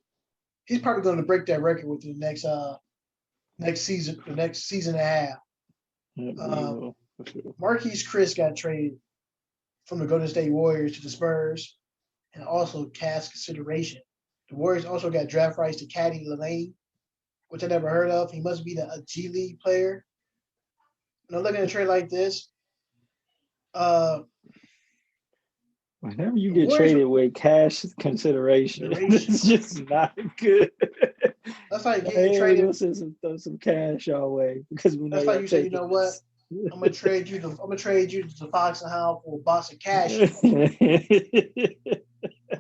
He's probably going to break that record within the next season and a half. Yeah, Uh, D'Lo, for sure. Marquise Chris got traded from the Golden State Warriors to the Spurs, and also cash consideration. The Warriors also got draft rights to Caddy Lane, which I never heard of. He must be a G League player. Looking at a trade like this, uh, Whenever you the get Warriors traded with cash consideration, it's just not good. that's like Like, getting hey, we're traded. gonna throw some cash our way because we know That's like y'all you say, you taking know what? this. I'm gonna trade you. I'm gonna trade you to Fox and Hound for a box of cash. I'm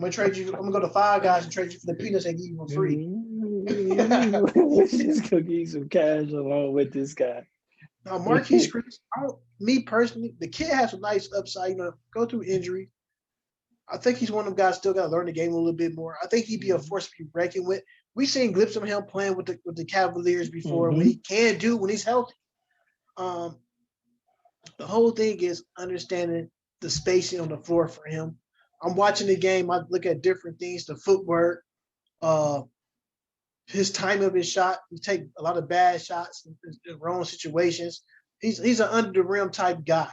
gonna trade you. I'm gonna go to Five Guys and trade you for the peanuts they give you for free. Let's just go get you some cash along with this guy. Now, Marquise Chris, me personally, the kid has a nice upside. Go through injury. I think he's one of them guys still got to learn the game a little bit more. I think he'd be a force to be reckoned with. We've seen glimpses of him playing with the Cavaliers before, what he can do when he's healthy. The whole thing is understanding the spacing on the floor for him. I'm watching the game. I look at different things, the footwork, his time of his shot. He take a lot of bad shots in wrong situations. He's an under the rim type guy.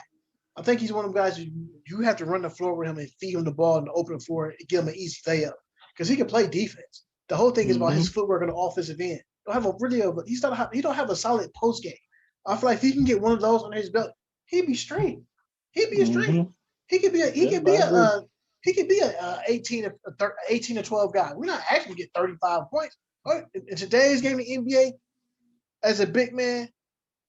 I think he's one of the guys you have to run the floor with him and feed him the ball in the open floor and give him an easy layup because he can play defense. The whole thing is about his footwork on the offensive end. He don't have a solid post game. I feel like if he can get one of those under his belt, he'd be straight. He'd be a straight. He could be a 18 to 12 guy. We're not actually get 35 points. In today's game in the NBA, as a big man,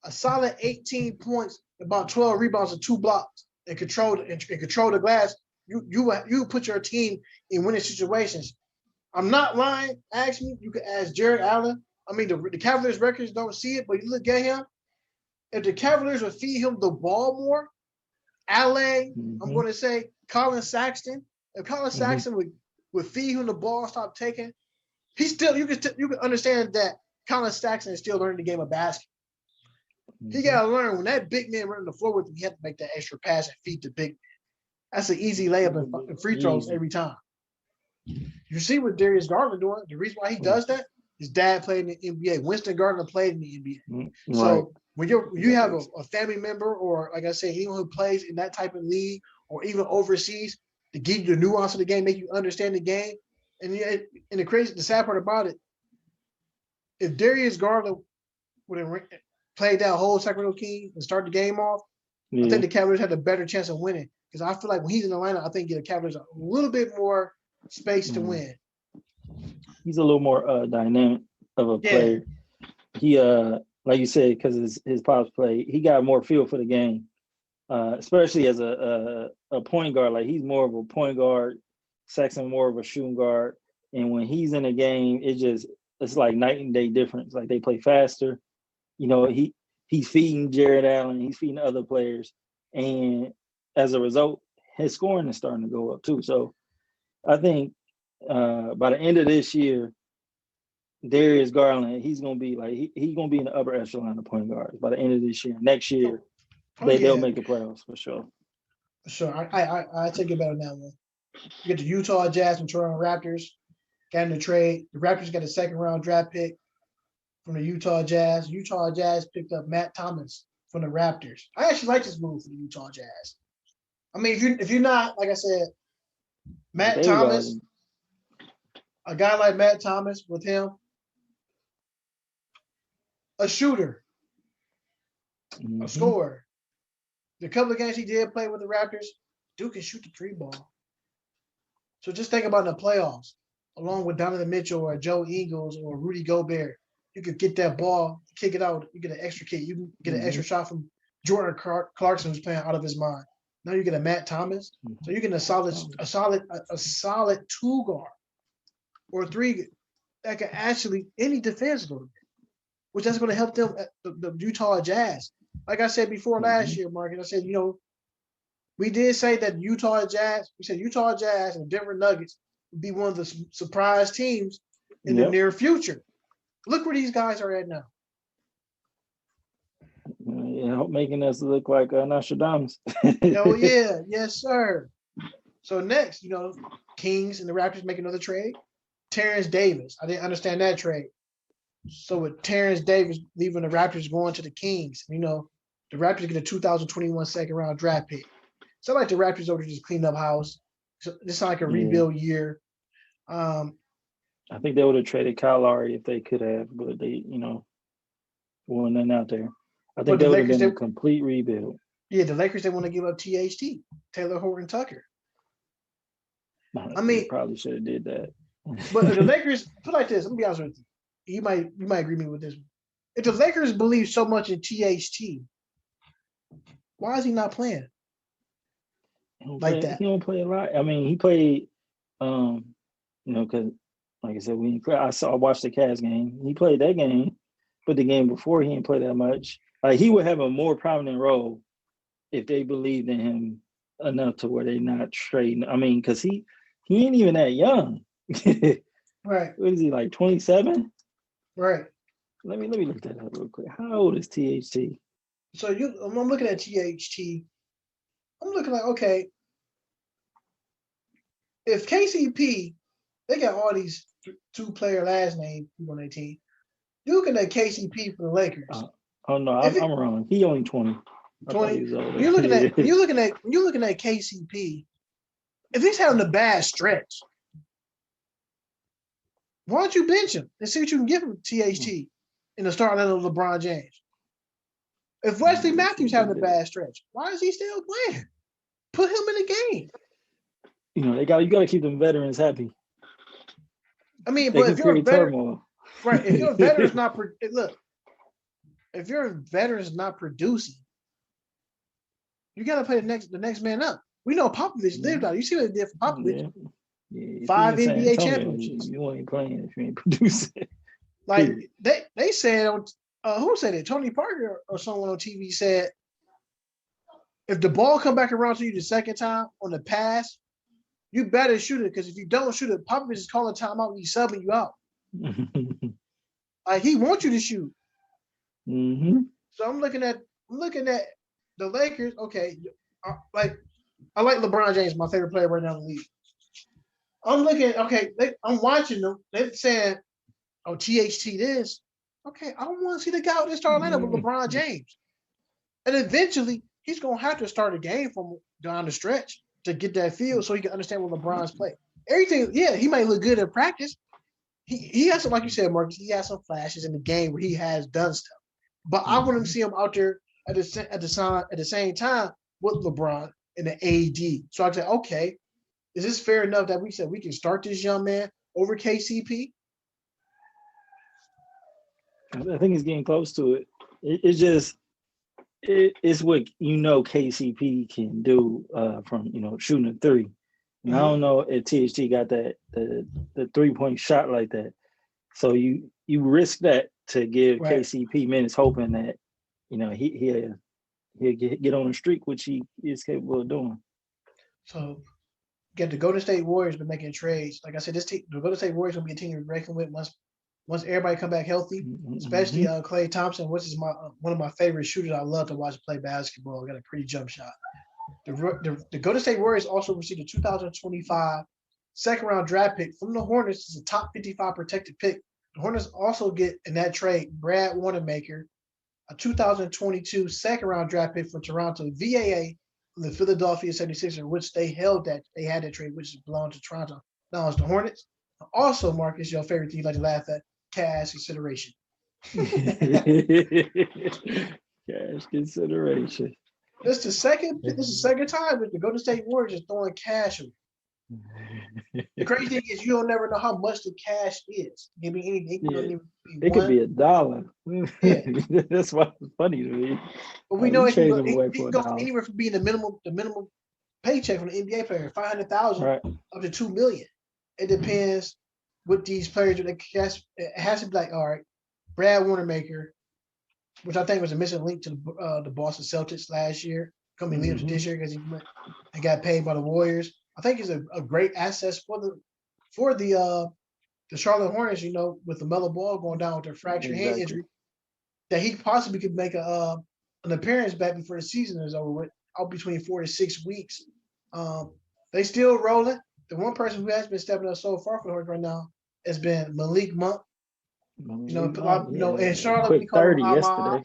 a solid 18 points, about 12 rebounds and 2 blocks, and control the glass. You put your team in winning situations. I'm not lying. Ask me. You can ask Jared Allen. I mean, the Cavaliers records don't see it, but you look at him. If the Cavaliers would feed him the ball more, Allen, I'm going to say Colin Sexton. If Colin Sexton would feed him the ball, stop taking, you can understand that Colin Sexton is still learning the game of basketball. He got to learn when that big man running the floor with him, he had to make that extra pass and feed the big man. That's an easy layup and free throws every time. You see what Darius Garland doing? The reason why he does that, his dad played in the NBA. Winston Gardner played in the NBA. So when you have a family member or, like I said, anyone who plays in that type of league or even overseas to give you the nuance of the game, make you understand the game. And the sad part about it, if Darius Garland would have played that whole Sacramento Kings and start the game off, I think the Cavaliers had a better chance of winning. Because I feel like when he's in the lineup, I think the Cavaliers a little bit more space to win. He's a little more dynamic of a player. He like you said, because his pops play, he got more feel for the game, especially as a point guard. Like he's more of a point guard, Sexton more of a shooting guard, and when he's in a game, it's like night and day difference. Like they play faster. He's feeding Jared Allen, he's feeding other players, and as a result, his scoring is starting to go up too. So I think by the end of this year, Darius Garland, he's gonna be like he's gonna be in the upper echelon of point guards by the end of this year. Next year, they'll make the playoffs for sure. Sure, I take it better than that one. You get the Utah Jazz and Toronto Raptors. Got in the trade. The Raptors got a second round draft pick from the Utah Jazz. Utah Jazz picked up Matt Thomas from the Raptors. I actually like this move for the Utah Jazz. I mean, if you're not, like I said, Matt Thomas, a guy like Matt Thomas with him, a shooter, a scorer. The couple of games he did play with the Raptors, Duke can shoot the 3 ball. So just think about in the playoffs, along with Donovan Mitchell or Joe Ingles or Rudy Gobert, you could get that ball, kick it out, you get an extra kick, you can get an extra shot from Jordan Clarkson who's playing out of his mind. Now you get a Matt Thomas, so you get a solid 2 guard or 3 that can actually any defense a little bit, which that's going to help them at the Utah Jazz. Like I said before last year, Mark, and I said, we did say that Utah Jazz and Denver Nuggets would be one of the surprise teams in the near future. Look where these guys are at now. Making us look like Nostradamus. Oh, yeah. Yes, sir. So next, Kings and the Raptors make another trade. Terrence Davis. I didn't understand that trade. So with Terrence Davis leaving the Raptors going to the Kings, The Raptors get a 2021 second round draft pick. So like the Raptors over to just clean up house. So it's not like a rebuild year. I think they would have traded Kyle Lowry if they could have, but they, wasn't nothing out there. I think that would have been a complete rebuild. Yeah, the Lakers, they want to give up THT, Taylor Horton Tucker. I mean, they probably should have did that. But the Lakers, put like this, let me be honest with you. You might agree with me with this. If the Lakers believe so much in THT, why is he not playing? Like that. He don't play a lot. I mean, he played, because like I said, I watched the Cavs game. He played that game, but the game before he didn't play that much. Like he would have a more prominent role if they believed in him enough to where they're not trading. I mean, because he ain't even that young. Right. What is he, like 27? Right. Let me look that up real quick. How old is THT? So I'm looking at THT. I'm looking like, okay, if KCP, they got all these two-player last name people on their team. You looking at KCP for the Lakers? Oh no, I'm wrong. He only 20. 20. You're looking at KCP. If he's having a bad stretch, why don't you bench him and see what you can give him THT in the starting lineup of LeBron James? If Wesley Matthews having a bad stretch, why is he still playing? Put him in the game. You got to keep them veterans happy. I mean, but if you're a veteran, right? If you're a veteran's not if you're a veteran's not producing, you got to play the next man up. We know Popovich lived out. You see what he did for Popovich? Yeah, 5 NBA championships. You ain't playing if you ain't producing. Like they said on who said it? Tony Parker or someone on TV said, if the ball come back around to you the second time on the pass, you better shoot it, because if you don't shoot it, Popovich is calling timeout and he's subbing you out. Like he wants you to shoot. Mm-hmm. So I'm looking at the Lakers. Okay, I like LeBron James, my favorite player right now in the league. I'm looking. Okay, I'm watching them. They're saying, "Oh, THT this." Okay, I don't want to see the guy with this star lineup with LeBron James. And eventually, he's gonna have to start a game from down the stretch to get that feel, so he can understand what LeBron's play. Everything, yeah, he might look good in practice. He has some, like you said, Marcus. He has some flashes in the game where he has done stuff. But I want to see him out there at the same time with LeBron and the AD. So I said, okay, is this fair enough that we said we can start this young man over KCP? I think he's getting close to it. It's just it's what KCP can do from shooting a three. And I don't know if THT got the 3-point shot like that. So you risk that to give KCP minutes, hoping that he'll get on a streak, which he is capable of doing. So get the Golden State Warriors been making trades. Like I said, the Golden State Warriors gonna be a team to reckon with once everybody come back healthy, especially Klay Thompson, which is one of my favorite shooters. I love to watch play basketball. Got a pretty jump shot. The Golden State Warriors also received a 2025 second-round draft pick from the Hornets. It's a top 55 protected pick. The Hornets also get in that trade Brad Wanamaker, a 2022 second-round draft pick from Toronto, VAA from the Philadelphia 76ers, which they had that trade, which belonged to Toronto. Now it's the Hornets. Also, Marcus, your favorite thing you like to laugh at, cash consideration. Cash consideration. This is the second time that the Golden State Warriors is throwing cash away. The crazy thing is you don't never know how much the cash is. Give me anything. It could be $1. Yeah. That's why it's funny to me. But we know it can go anywhere from being the minimum paycheck from the NBA player, $500,000 up to $2 million. It depends with these players. It has to be like, all right, Brad Wanamaker, which I think was a missing link to the Boston Celtics last year, coming leader to this year because he got paid by the Warriors. I think he's a great asset for the Charlotte Hornets. With the Melo Ball going down with their fractured hand injury, that he possibly could make an appearance back before the season is over with, out between 4 to 6 weeks. They still rolling. The one person who has been stepping up so far for the Hornets right now has been Malik Monk. In Charlotte, we call him yesterday.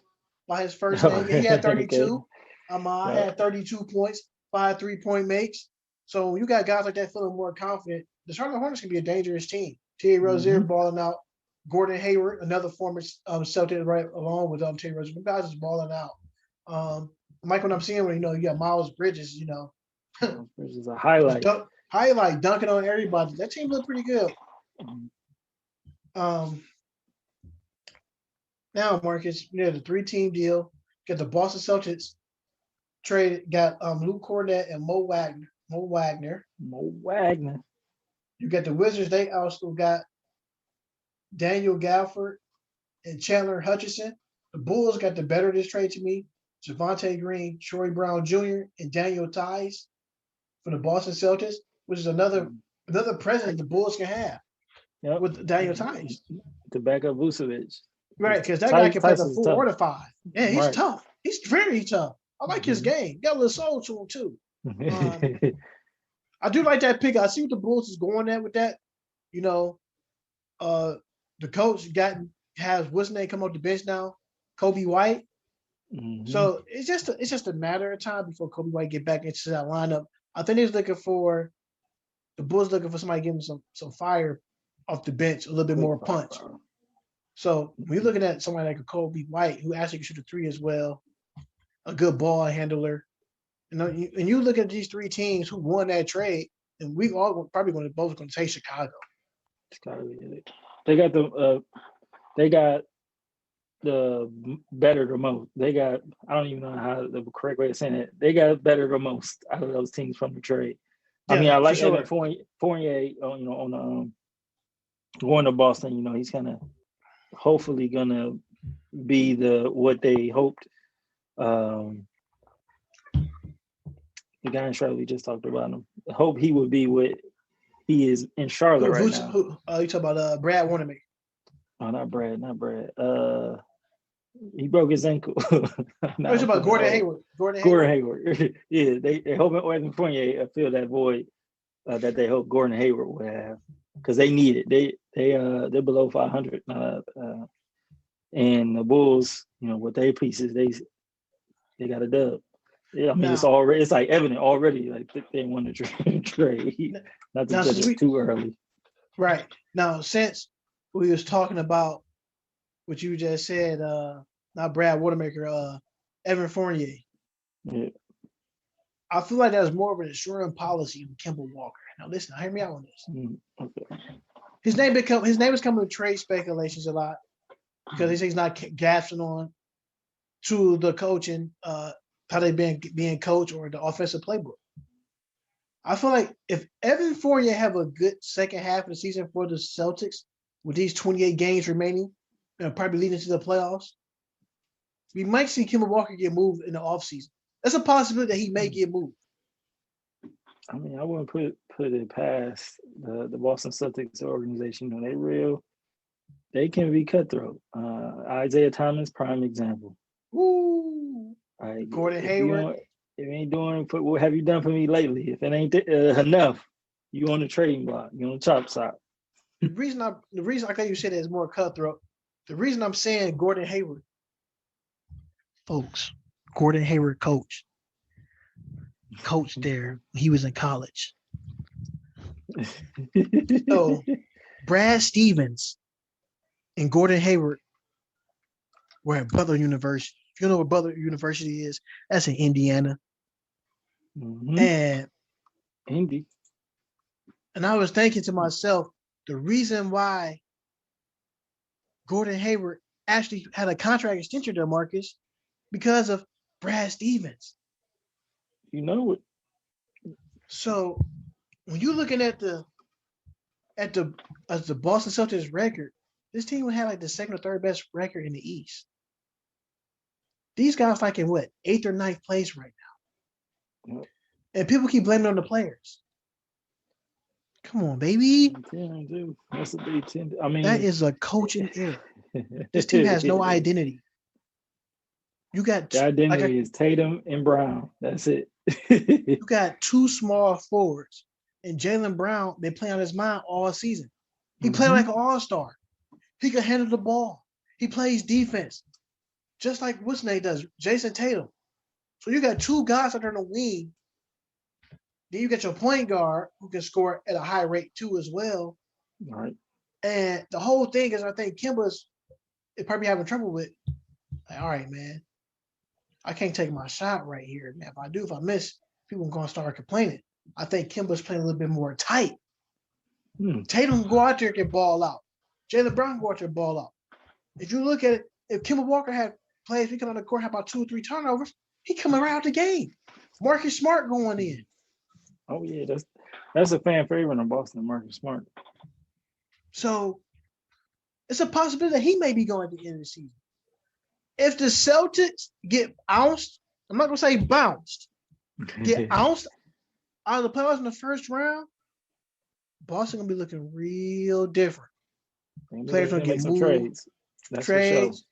by his first name. He had 32. Okay. Ahmad Yeah. had 32 points, 5 3-point makes. So you got guys like that feeling more confident. The Charlotte Hornets can be a dangerous team. Terry Rozier balling out. Gordon Hayward, another former Celtic, right along with Terry Rozier. The guys is balling out. Mike, when I'm seeing when you got Miles Bridges, Which is a highlight. highlight dunking on everybody. That team looked pretty good. Now, Marcus, the 3-team deal. Got the Boston Celtics traded, got Luke Cornett and Mo Wagner. You got the Wizards, they also got Daniel Gafford and Chandler Hutchison. The Bulls got the better of this trade to me. Javonte Green, Troy Brown Jr., and Daniel Tice for the Boston Celtics, which is another president the Bulls can have with Daniel Tice. To back up Vucevic. Right, because that guy can play the Tyson's 4 tough. or the 5. Yeah, he's Right. tough. He's very tough. I like his game. Got a little soul to him, too. I do like that pick. I see what the Bulls is going at with that. The coach has what's his name come off the bench now? Kobe White. So it's just a matter of time before Kobe White get back into that lineup. I think the Bulls looking for somebody to give them some fire off the bench, a little bit more punch. So when you're looking at somebody like a Kobe White who actually can shoot a 3 as well, a good ball handler, and you look at these 3 teams who won that trade, and we all probably both going to take Chicago. They got the better the most. They got, I don't even know how the correct way of saying it. They got better the most out of those teams from the trade. Yeah, I mean, I like sure. Evan Fournier. On going to Boston. He's kind of hopefully gonna be what they hoped. The guy in Charlotte, we just talked about him. I hope he would be what he is in Charlotte right now. You talk about Brad Wanamaker? Oh, not Brad. He broke his ankle. No, it's about Gordon Hayward. Gordon Hayward. Yeah, they hope Evan Fournier fill that void that they hope Gordon Hayward would have, because they need it. They're below 500, and the Bulls, with their pieces, they got a dub. Yeah, I mean, it's like evident already. Like they won the trade. Not to judge it too early. Right now, since we was talking about what you just said, not Brad Wanamaker, Evan Fournier. Yeah. I feel like that was more of an insurance policy with Kemba Walker. Now listen, hear me out on this. Okay. His name is coming with trade speculations a lot because he says he's not gasping on to the coaching, how they being coached or the offensive playbook. I feel like if Evan Fournier have a good second half of the season for the Celtics with these 28 games remaining and probably leading to the playoffs, we might see Kemba Walker get moved in the offseason. That's a possibility that he may get moved. I mean, I wouldn't put it past the Boston Celtics organization. They can be cutthroat. Isaiah Thomas, prime example. Ooh. Gordon Hayward. If you ain't doing what have you done for me lately? If it ain't enough, you on the trading block. You on the chop shop. The reason I thought you said it is more cutthroat. The reason I'm saying Gordon Hayward, folks, Gordon Hayward coached there. He was in college. So Brad Stevens and Gordon Hayward were at Butler University. If you know what Butler University is, that's in Indiana. And Indy. And I was thinking to myself, the reason why Gordon Hayward actually had a contract extension to Marcus because of Brad Stevens. You know it. So when you're looking at the Boston Celtics record, this team would have like the second or third best record in the East. These guys like in what, 8th or 9th place right now. Yep. And people keep blaming on the players. Come on, baby. That's what they tend to, I mean, that is a coaching error. This team has no identity. You got the identity is Tatum and Brown. That's it. You got 2 small forwards, and Jaylen Brown been playing on his mind all season. He played like an all-star. He can handle the ball. He plays defense. just like what's name does, Jason Tatum. So you got two guys out there on the wing. Then you got your point guard who can score at a high rate too as well. All right. And the whole thing is, I think Kimba's probably having trouble with. Like, all right, man, I can't take my shot right here. Man, if I miss, people are gonna start complaining. I think Kimba's playing a little bit more tight. Tatum go out there and get ball out. Jaylen Brown go out there and ball out. If you look at it, if Kemba Walker had plays, we come on the court, have about 2 or 3 turnovers, he coming right out the game. Marcus Smart going in. Oh yeah, that's a fan favorite in Boston, Marcus Smart. So it's a possibility that he may be going at the end of the season. If the Celtics get ounced, I'm not gonna say bounced, get ounced out of the playoffs in the first round, Boston gonna be looking real different. Players gonna get moved. Trades. That's trades.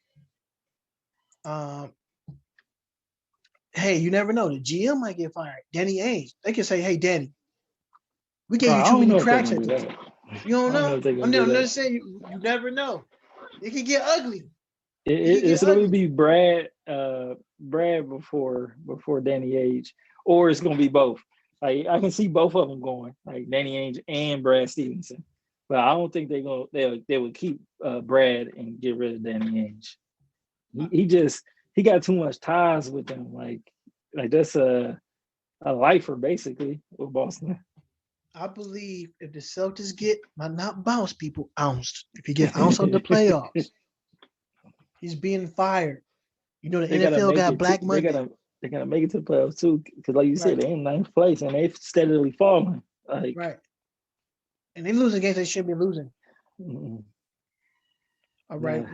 Hey, you never know. The GM might get fired. Danny Ainge. They can say, "Hey, Danny, we gave you too many cracks at this." You don't know. I'm just saying, you never know. It can get ugly. It's going to be Brad before Danny Ainge, or it's going to be both. Like I can see both of them going, like Danny Ainge and Brad Stevenson. But I don't think they would keep Brad and get rid of Danny Ainge. He got too much ties with them. Like that's a lifer basically with Boston. I believe if the Celtics get not bounce people ounced, if he get ounced on the playoffs, he's being fired. You know the NFL got Black Monday. They gotta make it to the playoffs too, because like you said, they're in 9th place and they've steadily fallen. Right. And they losing games they shouldn't be losing. Mm-hmm. All right,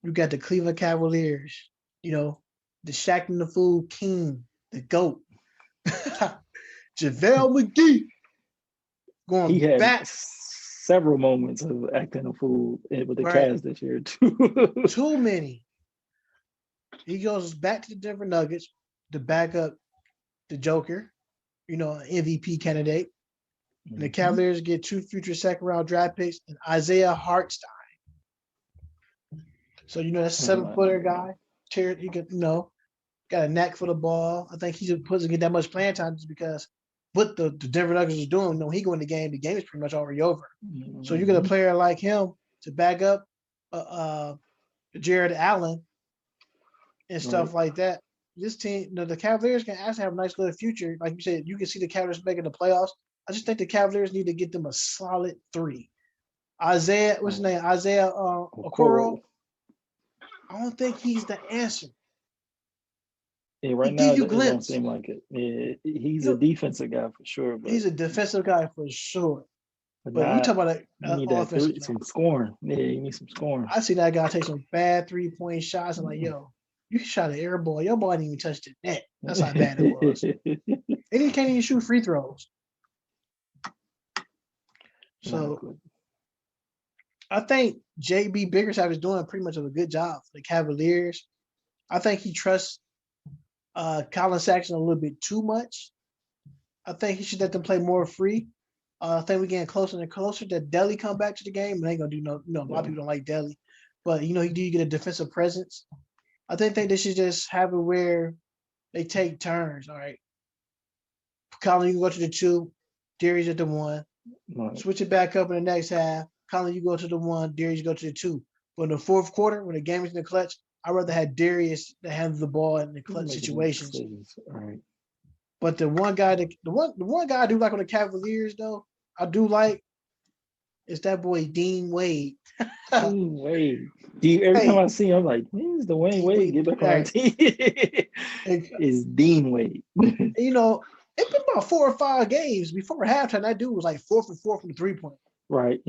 you got the Cleveland Cavaliers. You know, the Shaq and the Fool King, the GOAT, JaVale McGee. He had back several moments of acting a fool with the Cavs this year too. Too many. He goes back to the Denver Nuggets to back up the Joker, MVP candidate. And the Cavaliers get 2 future second-round draft picks and Isaiah Hartenstein. So that's a 7-footer guy. He could, got a knack for the ball. I think he doesn't get that much playing time just because what the Denver Nuggets is doing. When he go in the game is pretty much already over. Mm-hmm. So you get a player like him to back up Jared Allen and stuff like that. This team, the Cavaliers can actually have a nice little future. Like you said, you can see the Cavaliers making the playoffs. I just think the Cavaliers need to get them a solid 3. Isaiah, what's his name? Isaiah Okoro. I don't think he's the answer. Yeah, right now it don't seem like it. Yeah, he's a defensive guy for sure. But he's a defensive guy for sure. But you talk about some scoring. Yeah, you need some scoring. I see that guy take some bad 3-point shots. I'm like, yo, you shot an air ball. Your ball didn't even touch the net. That's how bad it was. And he can't even shoot free throws. So I think JB Bickerstaff is doing pretty much of a good job for the Cavaliers. I think he trusts Colin Sexton a little bit too much. I think he should let them play more free. I think we're getting closer and closer to Delly come back to the game. And they ain't gonna do a lot of people don't like Delly. But he do get a defensive presence. I think they should just have it where they take turns. All right. Colin, you can go to the 2, Darius at the 1. Right. Switch it back up in the next half. Colin, you go to the 1, Darius, you go to the 2. But in the fourth quarter, when the game is in the clutch, I'd rather have Darius to handle the ball in the clutch situations. Right. But the one guy I do like on the Cavaliers, though, I do like is that boy Dean Wade. Dean Wade. Every time I see him, I'm like, where's the Wayne Wade? Get back on our team. It's Dean Wade. It's been about 4 or 5 games before halftime. That dude was like 4 for 4 from the 3-point. Right.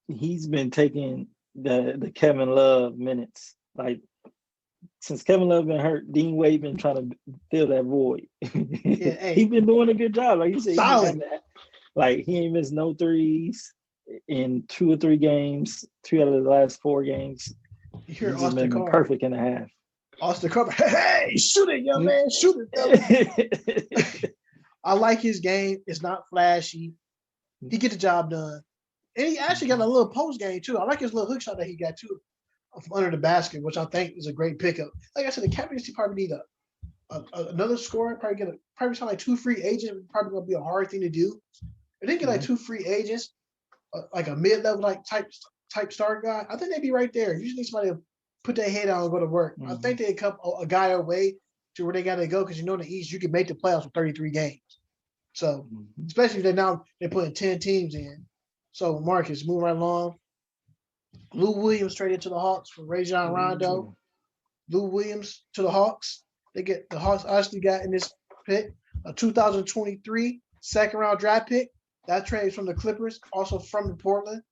He's been taking the Kevin Love minutes. Like since Kevin Love been hurt, Dean Wade been trying to fill that void. Yeah, he's been doing a good job. Like you said, he ain't missed no threes in 2 or 3 games, 2 out of the last 4 games. You hear Austin Carter. Perfect in the half. Austin Carter, hey, shoot it, young man, shoot it. I like his game. It's not flashy. He get the job done. And he actually got a little post game too. I like his little hook shot that he got too from under the basket, which I think is a great pickup. Like I said, the Capitals probably need another scorer. Probably sign like 2 free agents. Probably gonna be a hard thing to do. If they get like 2 free agents, like a mid level like type star guy, I think they'd be right there. You just need somebody to put their head down and go to work. I think they'd come a guy away to where they got to go because in the East you can make the playoffs with 33 games. So especially if they're putting 10 teams in. So Marcus, moving right along. Lou Williams traded to the Hawks for Rajon Rondo. Lou Williams to the Hawks. The Hawks actually got in this pick a 2023 second round draft pick. That trade from the Clippers, also from the Portland.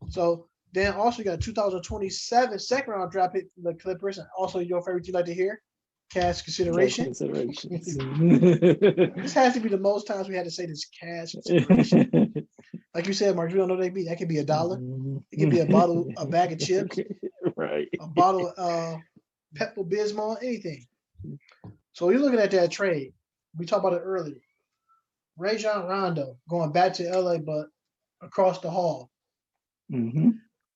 So then also you got a 2027 second round draft pick from the Clippers, and also your favorite you like to hear, cash consideration. This has to be the most times we had to say this, cash consideration. Like you said, Mark, we don't know what they be. That could be $1. It could be a bag of chips, right? A bottle of Pepto Bismol, anything. So you're looking at that trade. We talked about it earlier. Rajon Rondo going back to LA, but across the hall.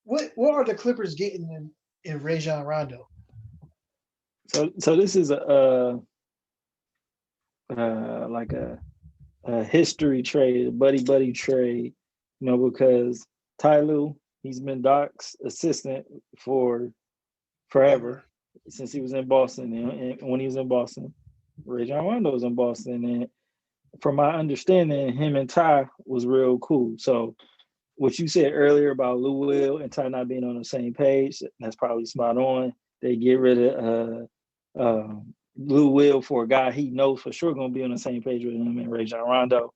What are the Clippers getting in Rajon Rondo? So this is like a history trade, a buddy trade, because Ty Lue, he's been Doc's assistant for forever since he was in Boston. And when he was in Boston, Rajon Rondo was in Boston. And from my understanding, him and Ty was real cool. So what you said earlier about Lou Will and Ty not being on the same page, that's probably spot on. They get rid of Lou Will for a guy he knows for sure going to be on the same page with him and Rajon Rondo.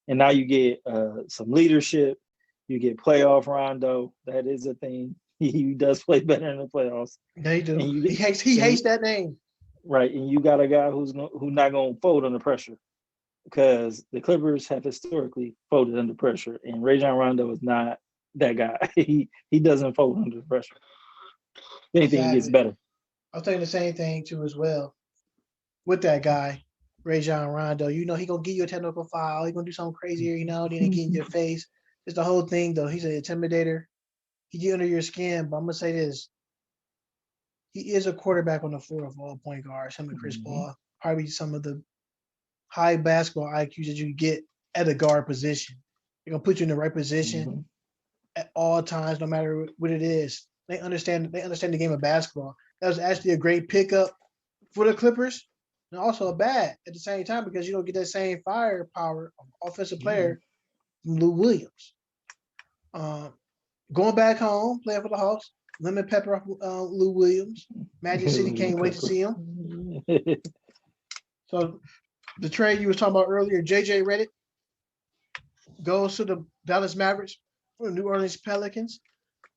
And now you get some leadership. You get playoff Rondo. That is a thing. He does play better in the playoffs. They do. He hates that name. Right, and you got a guy who's not going to fold under pressure, because the Clippers have historically folded under pressure, and Rajon Rondo is not that guy. He doesn't fold under pressure. If anything, he gets better. I was thinking the same thing too as well with that guy, Rajon Rondo. He gonna give you a technical foul. He gonna do something crazy then get in your face. It's the whole thing though. He's an intimidator. He get under your skin. But I'm gonna say this: he is a quarterback on the floor of all point guards. Him and Chris Paul, probably some of the high basketball IQs that you get at a guard position. They're gonna put you in the right position at all times, no matter what it is. They understand the game of basketball. That was actually a great pickup for the Clippers, and also a bad at the same time because you don't get that same firepower of offensive player from Lou Williams. Going back home, playing for the Hawks, lemon pepper off Lou Williams. Magic City can't wait to see him. So the trade you was talking about earlier, JJ Redick goes to the Dallas Mavericks for the New Orleans Pelicans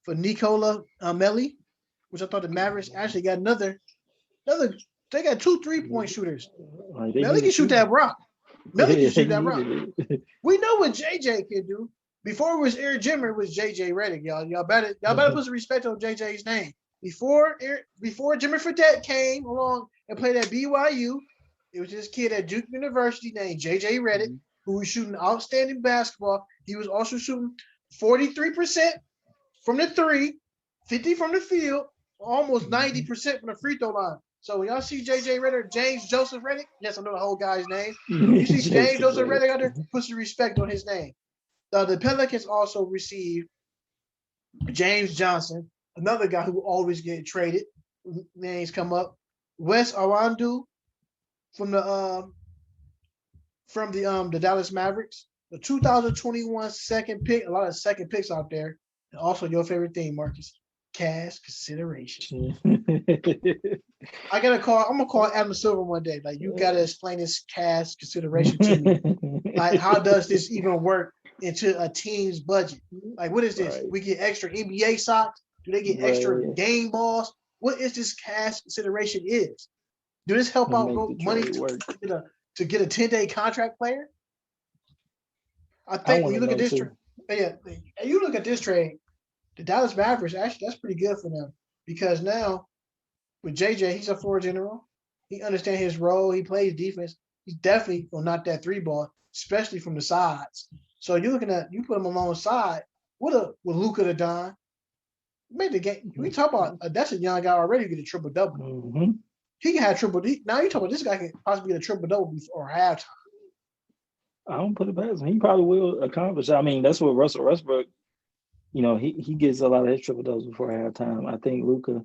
for Nikola Melli, which I thought the Mavericks actually got another. They got 2 3-point shooters. Melli can shoot that rock. Melli can shoot that rock. We know what JJ can do. Before it was Eric Jimmer, it was JJ Redick, y'all. Y'all better put some respect on JJ's name. Before Jimmy Fredette came along and played at BYU, it was this kid at Duke University named JJ Redick, who was shooting outstanding basketball. He was also shooting 43% from the three, 50 from the field, almost 90% from the free throw line. So when y'all see JJ Redick, James Joseph Redick, yes, I know the whole guy's name. You see James Joseph Redick out there, put some respect on his name. The Pelicans also received James Johnson, another guy who always get traded. Names come up. Wes Iwundu from the Dallas Mavericks. The 2021 second pick, a lot of second picks out there. And also your favorite thing, Marcus, cash consideration. I'm gonna call Adam Silver one day. Like, you gotta explain this cash consideration to me. Like, how does this even work into a team's budget? Like, what is this? Right. We get extra NBA socks? Do they get extra game balls? What is this cash consideration is? Do this help out money to get a 10-day contract player? I think when you look at this trade, you look at this trade, the Dallas Mavericks, actually, that's pretty good for them, because now with JJ, he's a floor general. He understands his role. He plays defense. He's definitely going to knock that 3 ball, especially from the sides. So you're looking at, you put him alongside What Luka the Don made the game? We talk about that's a young guy already get a triple double. Mm-hmm. He can have triple. Now you talk about this guy can possibly get a triple double before halftime. I don't put it past him. He probably will accomplish. I mean, that's what Russell Westbrook. He gets a lot of his triple doubles before halftime. I think Luka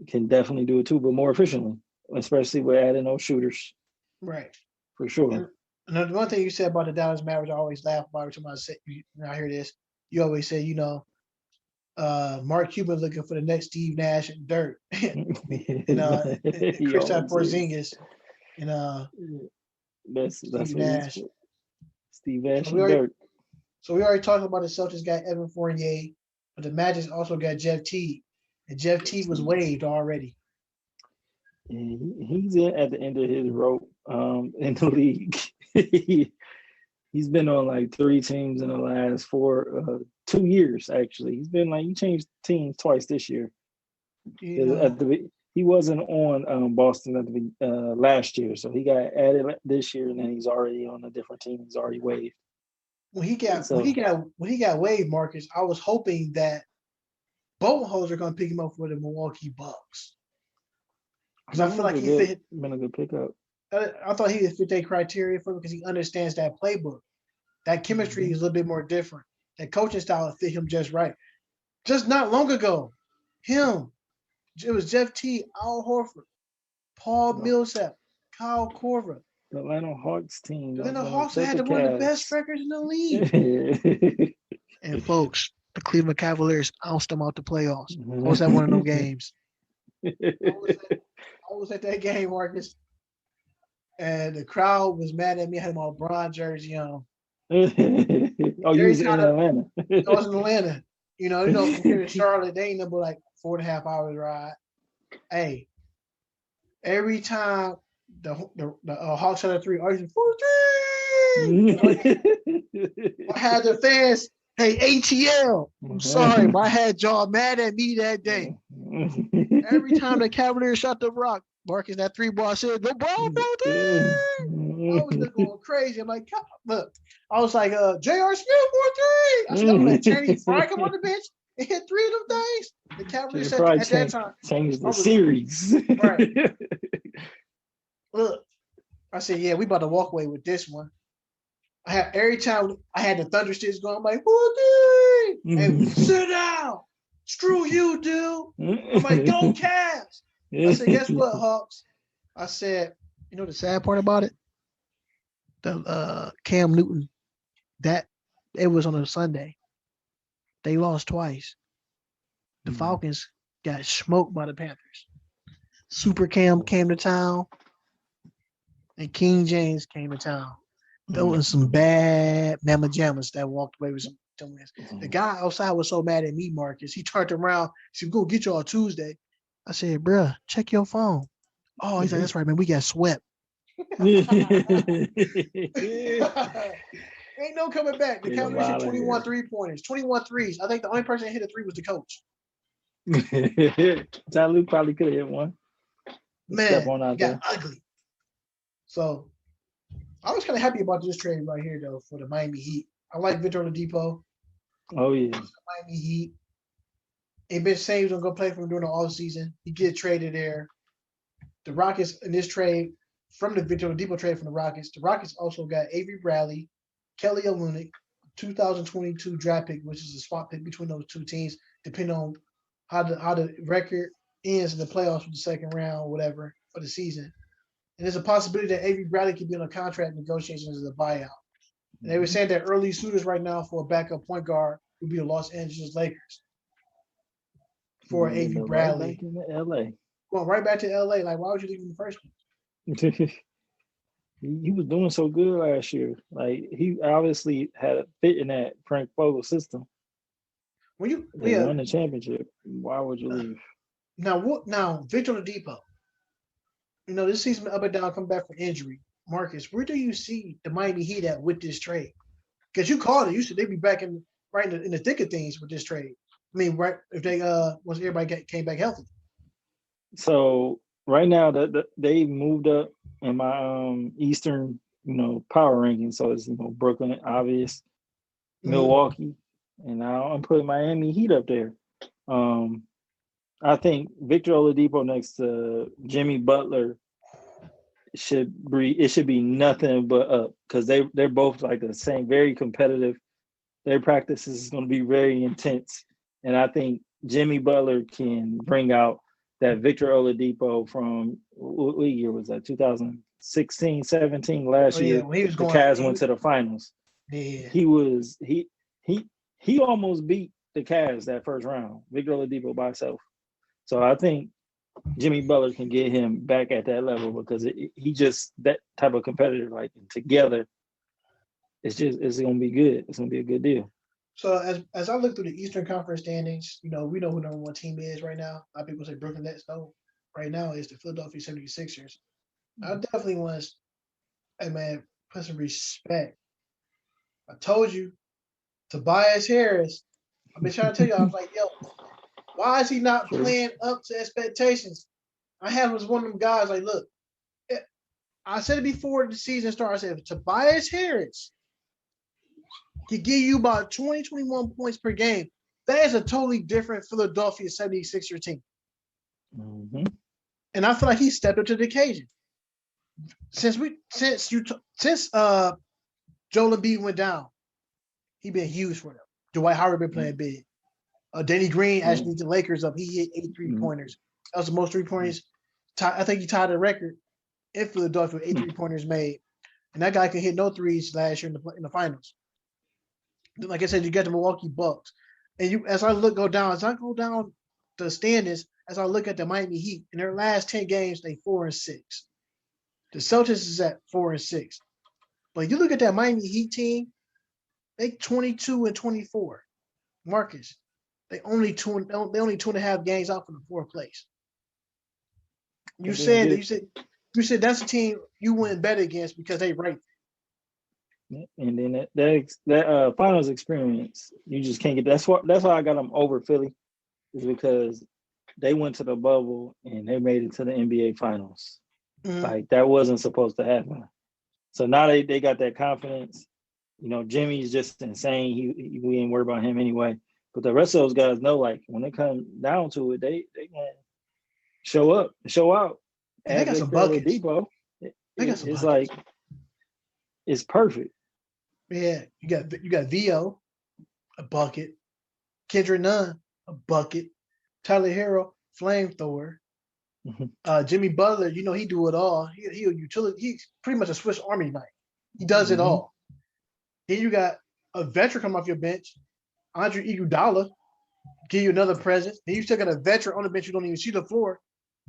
can definitely do it too, but more efficiently, especially with adding those shooters. Right. For sure. And the one thing you said about the Dallas Mavericks, I always laugh about every time I hear this. You always say, Mark Cuban looking for the next Steve Nash and Dirk, and Kristaps Porzingis, that's Steve what Nash. Steve Nash So and Dirk. So we already talked about the Celtics got Evan Fournier, but the Magic also got Jeff Teague, and Jeff Teague was waived already. Yeah, he's at the end of his rope in the league. He's been on like 3 teams in the last 2 years, actually. He changed teams twice this year. He wasn't on Boston at the last year, so he got added this year, and then he's already on a different team. He's already waived. When he got waived, Marcus, I was hoping that Budenholzer going to pick him up for the Milwaukee Bucks. Because I feel like he been a good pickup. I thought he would fit that criteria for him because he understands that playbook. That chemistry is a little bit more different. That coaching style would fit him just right. Just not long ago, it was Jeff Teague, Al Horford, Paul Millsap, Kyle Korver. The Atlanta Hawks team. The Atlanta Hawks had one of the best records in the league. And folks, the Cleveland Cavaliers ousted them out the playoffs. I was at one of those games. I was at that game, Marcus. And the crowd was mad at me. I had my LeBron jersey on. You was in Atlanta. I was in Atlanta. From here to Charlotte, they ain't number like 4.5 hours ride. Hey, every time the Hawks had a 3, I was like, 4-3. I had the fans, hey, ATL. I'm sorry, but I had y'all mad at me that day. Every time the Cavaliers shot the rock, Marcus, that 3 ball, I said, the ball, brother. I was just going crazy. I'm like, look, I was like, J.R. Smith, 4-3. I said, I'm going to Channing Frye come on the bench and hit 3 of them things. The Cavaliers said at that time. Changed the series. Right. Look, I said, yeah, we about to walk away with this one. Every time I had the thunder sticks going, I'm like, 4-3. And sit down. Screw you, dude. I'm like, go Cavs. I said, guess what, Hawks? I said, the sad part about it? The Cam Newton, that it was on a Sunday. They lost twice. The Falcons got smoked by the Panthers. Super Cam came to town, and King James came to town. There was some bad mamma jammas that walked away with some wins. The guy outside was so mad at me, Marcus. He turned around. He said, "Go get y'all Tuesday." I said, "Bruh, check your phone." Oh, he's like, "That's right, man. We got swept." Ain't no coming back. The Cavaliers hit 21 3-pointers, 21 threes. I think the only person that hit a 3 was the coach. John Luke probably could have hit one. Man, got ugly. So I was kind of happy about this trade right here, though, for the Miami Heat. I like Victor Oladipo. Oh, yeah. Miami Heat. And Ben Simmons going to go play for him during the offseason. He get traded there. The Rockets in this trade, from the Victor Oladipo trade from the Rockets also got Avery Bradley, Kelly Olynyk, 2022 draft pick, which is a swap pick between those two teams, depending on how the record ends in the playoffs for the second round or whatever for the season. And there's a possibility that Avery Bradley could be on a contract negotiations as a buyout. And they were saying that early suitors right now for a backup point guard would be the Los Angeles Lakers for Avery Bradley. Going right back to LA. Like, why would you leave in the first place? He was doing so good last year. Like, he obviously had a fit in that Frank Vogel system. When they won the championship, why would you leave? Now, Victor Oladipo. This season up and down, come back from injury. Marcus, where do you see the Miami Heat at with this trade? Because you called it. You said they'd be back in the thick of things with this trade. I mean, right if they once everybody came back healthy. So right now that they moved up in my Eastern, power ranking. So it's Brooklyn, obvious, Milwaukee, and now I'm putting Miami Heat up there. I think Victor Oladipo next to Jimmy Butler should be nothing but up because they're both like the same, very competitive. Their practices is going to be very intense, and I think Jimmy Butler can bring out that Victor Oladipo from what year was that? 2016, 17 last Oh yeah, year. when he was The going, Cavs went to the finals. yeah. He almost beat the Cavs that first round. Victor Oladipo by himself. So I think Jimmy Butler can get him back at that level because he just that type of competitor. Like together, it's gonna be good. It's gonna be a good deal. So as I look through the Eastern Conference standings, we know who number one team is right now. A lot of people say Brooklyn Nets. No, right now it's the Philadelphia 76ers. I definitely want to, hey man, put some respect. I told you, Tobias Harris. I've been trying to tell you, I was like, yo, why is he not playing up to expectations? I had was one of them guys like, look, I said it before the season started. I said, if Tobias Harris could give you about 20, 21 points per game, that is a totally different Philadelphia 76er team. Mm-hmm. And I feel like he stepped up to the occasion. Since Joel Embiid went down, he been huge for them. Dwight Howard been playing big. Danny Green actually the Lakers up. He hit 8 3-pointers. That was the most 3-pointers. I think he tied the record in Philadelphia with 8 3-pointers made. And that guy can hit no threes last year in the finals. Like I said, you got the Milwaukee Bucks. And as I go down the standings, as I look at the Miami Heat, in their last 10 games, they 4-6. The Celtics is at 4-6. But you look at that Miami Heat team, they 22-24. Marcus, they only 2.5 games out from the fourth place. You said that's a team you wouldn't bet against because they right. And then that finals experience, you just can't get. That's why I got them over Philly, is because they went to the bubble and they made it to the NBA finals. Mm-hmm. Like that wasn't supposed to happen. So now they got that confidence. Jimmy's just insane. We ain't worried about him anyway. But the rest of those guys know, like when they come down to it, they gonna show up, show out. And they got some buckets. Depot, it's like it's perfect. Yeah, you got Vio, a bucket. Kendrick Nunn, a bucket. Tyler Hero, flamethrower. Mm-hmm. Jimmy Butler, he do it all. He a utility. He's pretty much a Swiss Army knife. He does it all. Then you got a veteran come off your bench, Andre Iguodala, give you another presence. Then you still got a veteran on the bench you don't even see the floor.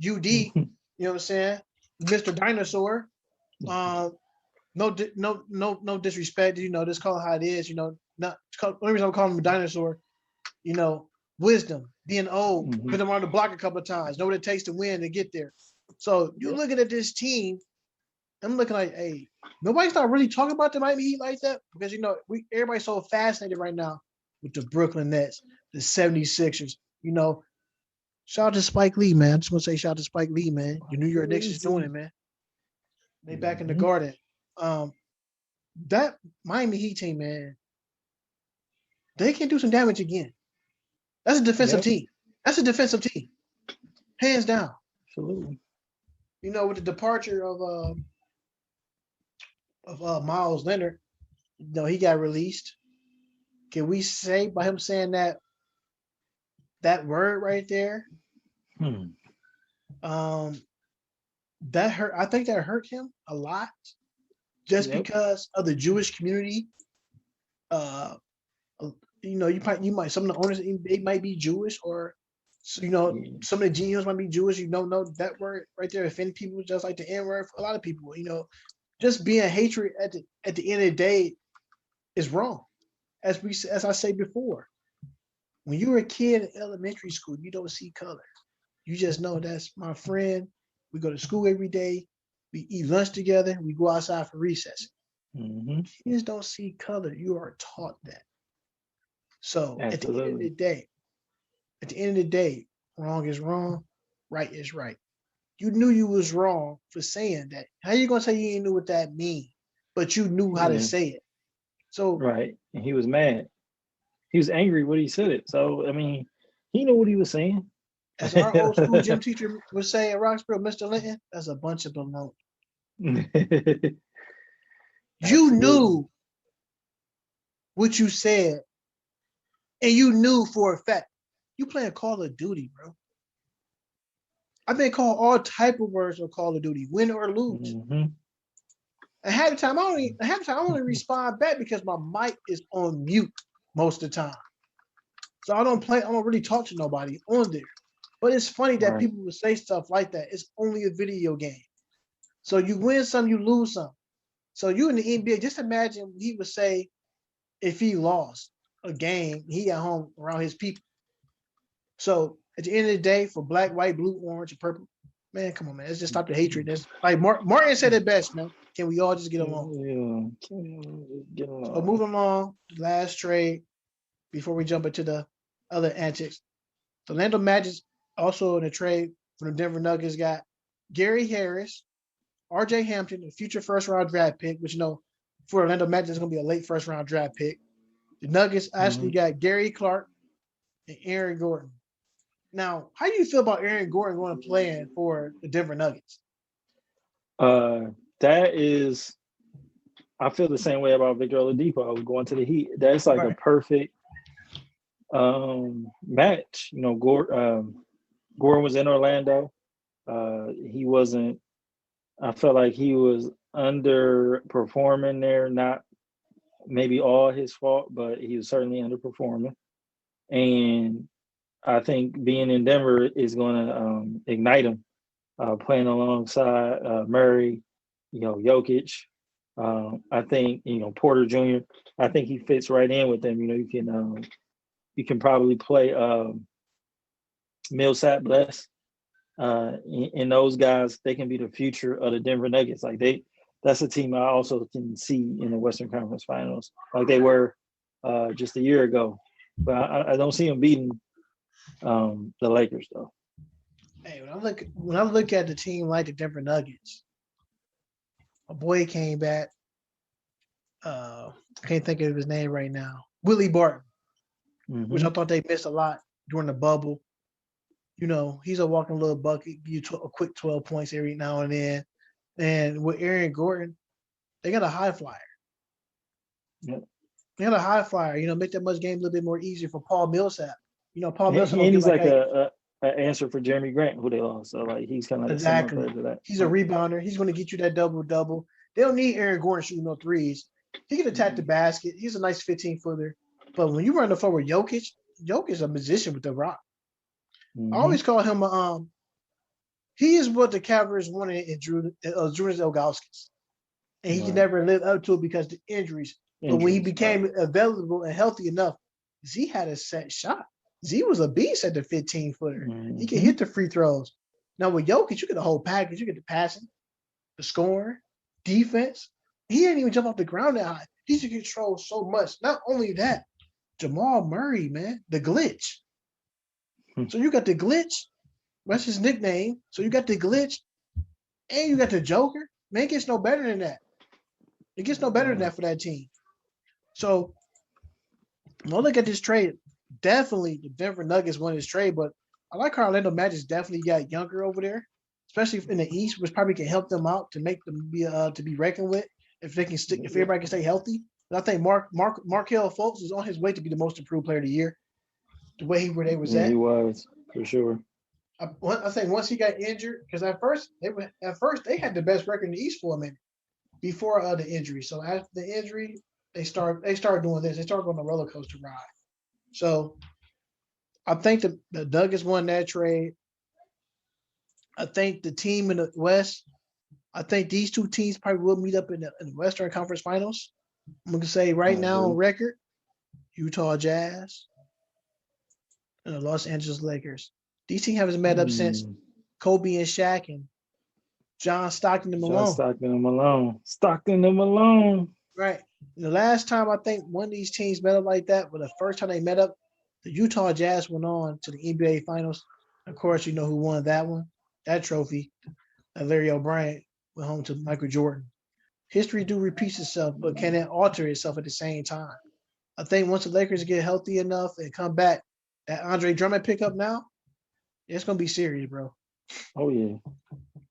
UD, you know what I'm saying? Mr. Dinosaur. No disrespect. Just call it how it is. Not only reason I'm calling him a dinosaur. Wisdom, being old, been around the block a couple of times, know what it takes to win to get there. So you're looking at this team. I'm looking like, hey, nobody's not really talking about the Miami Heat like that because everybody's so fascinated right now with the Brooklyn Nets, the 76ers. Shout out to Spike Lee, man. I just want to say shout out to Spike Lee, man. Your New York Knicks is doing it, man. They back in the Garden. That Miami Heat team, man, they can do some damage again. That's a defensive team. That's a defensive team, hands down. Absolutely. With the departure of Miles Leonard, he got released. Can we say by him saying that word right there? That hurt. I think that hurt him a lot, just because of the Jewish community. You might some of the owners they might be Jewish, or some of the GMs might be Jewish. You don't know that word right there offend people, just like the N word for a lot of people. Just being hatred at the end of the day is wrong. As I say before, when you're a kid in elementary school, you don't see color. You just know that's my friend. We go to school every day. We eat lunch together. We go outside for recess. Kids don't see color. You are taught that. So at the end of the day, wrong is wrong, right is right. You knew you was wrong for saying that. How you gonna say you didn't know what that mean, but you knew how to say it? So right, and he was mad. he was angry when he said it. So I mean, he knew what he was saying. As our old school gym teacher would say at Roxborough, Mr. Linton, that's a bunch of baloney. You knew what you said, and you knew for a fact. You playing Call of Duty, bro. I've been called all type of words on Call of Duty, win or lose. Mm-hmm. And half the time I only respond back because my mic is on mute most of the time. So I don't really talk to nobody on there. But it's funny that people would say stuff like that. It's only a video game. So you win some, you lose some. So you in the NBA, just imagine he would say if he lost a game, he at home around his people. So at the end of the day, for black, white, blue, orange, and purple, man, come on, man. Let's just stop the hatred. That's like Martin said it best, man. Can we all just get along? Yeah, can we get along? So moving along, last trade before we jump into the other antics. The Orlando Magic also in a trade from the Denver Nuggets got Gary Harris, RJ Hampton, a future first-round draft pick, which for Orlando Magic is going to be a late first-round draft pick. The Nuggets actually got Gary Clark and Aaron Gordon. Now, how do you feel about Aaron Gordon going to play for the Denver Nuggets? I feel the same way about Victor Oladipo going to the Heat. That's like a perfect match. You know, Gordon was in Orlando. He wasn't. I felt like he was underperforming there. Not maybe all his fault, but he was certainly underperforming. And I think being in Denver is going to ignite him. Playing alongside Murray, Jokic. I think Porter Jr. I think he fits right in with them. You can probably play Millsap, Bless, and those guys. They can be the future of the Denver Nuggets. That's a team I also can see in the Western Conference Finals, like they were just a year ago. But I don't see them beating the Lakers though. Hey, when I look at the team like the Denver Nuggets, a boy came back. I can't think of his name right now. Willie Barton, which I thought they missed a lot during the bubble. He's a walking little bucket, give you a quick 12 points every now and then. And with Aaron Gordon, they got a high flyer. Yep. They got a high flyer. Make that much game a little bit more easier for Paul Millsap. Paul Millsap. And he's like an answer for Jeremy Grant, who they lost. So he's kind of like exactly. a similar player to that. He's a rebounder. He's going to get you that double-double. They don't need Aaron Gordon shooting no threes. He can attack the basket. He's a nice 15-footer. But when you run the floor with Jokic is a magician with the rock. I always call him he is what the Cavaliers wanted in Zydrunas Ilgauskas. And he can never live up to it because of the injuries. But when he became available and healthy enough, Z had a set shot. Z was a beast at the 15-footer. He can hit the free throws. Now with Jokic, you get the whole package. You get the passing, the scoring, defense. He didn't even jump off the ground that high. He should control so much. Not only that, Jamal Murray, man, the glitch. So you got the glitch. That's his nickname. So you got the glitch, and you got the Joker. Man, it gets no better than that. It gets no better than that for that team. So when I look at this trade, definitely the Denver Nuggets won this trade, but I like how Orlando Magic's definitely got younger over there, especially in the East, which probably can help them out to make them be reckoned with if everybody can stay healthy. But I think Markelle Fultz is on his way to be the most improved player of the year. The way where they was at, he was for sure. I think once he got injured, because at first they had the best record in the East for a minute before the injury. So after the injury, they started doing this. They started going on a roller coaster ride. So I think the Nuggets won that trade. I think the team in the West, I think these two teams probably will meet up in the Western Conference Finals. I'm going to say right now on record, Utah Jazz and the Los Angeles Lakers. These teams haven't met up since Kobe and Shaq and John Stockton and Malone. Stockton and Malone. Right. And the last time I think one of these teams met up like that, but the first time they met up, the Utah Jazz went on to the NBA Finals. Of course, you know who won that one. That trophy, Larry O'Brien, went home to Michael Jordan. History do repeats itself, but can it alter itself at the same time? I think once the Lakers get healthy enough and come back, that Andre Drummond pickup now, it's gonna be serious, bro. Oh yeah,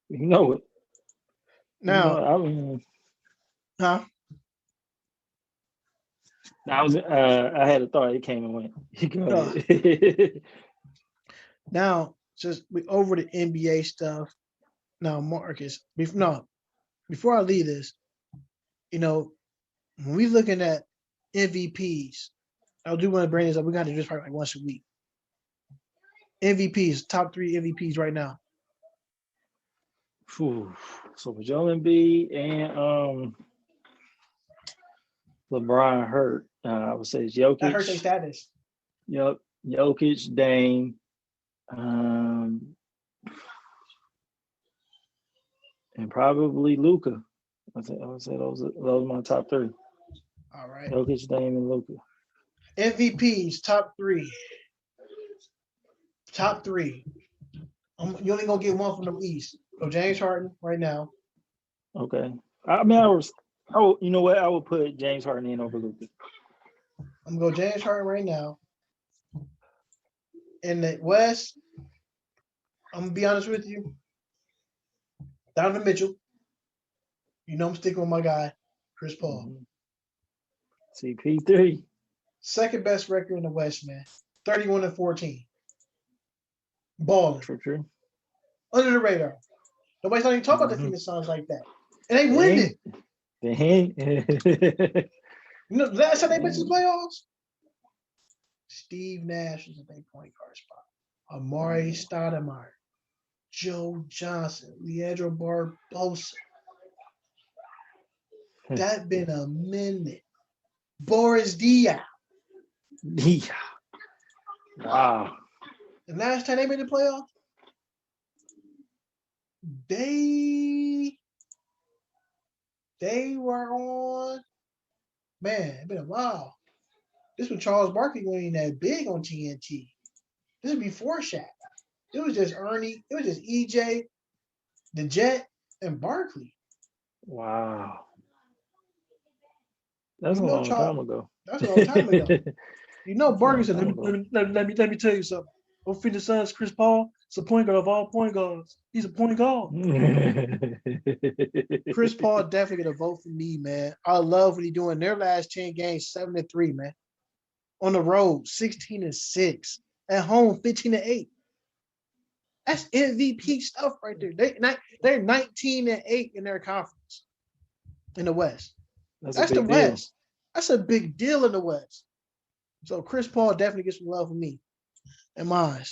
you know it. You know, Now, I mean, huh? I had a thought. It came and went. You go Uh, ahead. now, just we over the NBA stuff. Now, Marcus, before I leave this, when we looking at MVPs, I do want to bring this up. We got to do this probably like once a week. MVPs, top 3 MVPs right now. Phew. So for Joel Embiid and LeBron hurt, I would say it's Jokic. That hurts their status. Yep, Jokic, Dame, and probably Luka. I would say those are my top 3. All right. Jokic, Dame, and Luka. MVPs, top 3. Top 3. You only gonna get one from the East. So James Harden right now. Okay. I mean, you know what? I would put James Harden in over Luka. I'm gonna go James Harden right now. In the West, I'm gonna be honest with you. Donovan Mitchell. You know I'm sticking with my guy, Chris Paul. CP3. Second best record in the West, man. 31-14. Balling. True. Under the radar. Nobody's not even talking about the Phoenix Suns like that. And they win it. Last time they went to the playoffs, Steve Nash was in their point guard spot. Amari Stoudemire, Joe Johnson, Leandro Barbosa. That been a minute. Boris Diaw. Yeah. Wow. The last time they made the playoffs, they were on. Man, it's been a while. This was Charles Barkley winning that big on TNT. This was before Shaq. It was just Ernie. It was just EJ, the Jet, and Barkley. Wow. That's a long time ago. That's a long time ago. Barkley said, let me tell you something. Go feed the Suns, Chris Paul. It's a point guard of all point guards. He's a point guard. Chris Paul definitely get a vote for me, man. I love what he's doing. Their last 10 games, 7-3, man. On the road, 16-6. At home, 15-8. That's MVP stuff right there. They're 19-8 in their conference in the West. That's the West. That's a big deal in the West. So Chris Paul definitely gets some love from me and mine.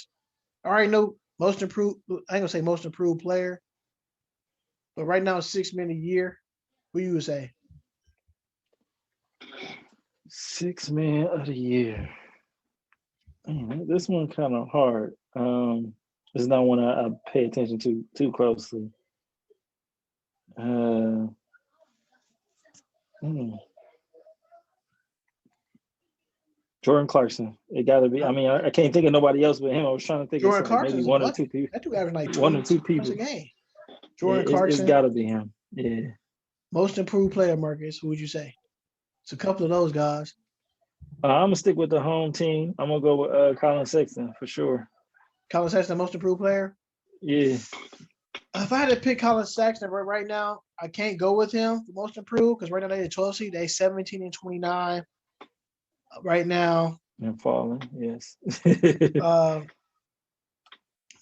I already know most improved. I ain't gonna say most improved player, but right now 6 men a year. Who you would say? 6 man of the year. Man, this one kind of hard. It's not one I pay attention to too closely. Jordan Clarkson. It got to be. I mean, I can't think of nobody else but him. I was trying to think Jordan of Clarkson, maybe one or two people. That dude averaged like one or two people a game. Jordan yeah, Clarkson. It's got to be him. Yeah. Most improved player, Marcus. Who would you say? It's a couple of those guys. I'm gonna stick with the home team. I'm gonna go with Colin Sexton for sure. Colin Sexton, most improved player. Yeah. If I had to pick Colin Sexton right now, I can't go with him for most improved because right now they the 12 seed. They 17-29 right now. And falling, yes.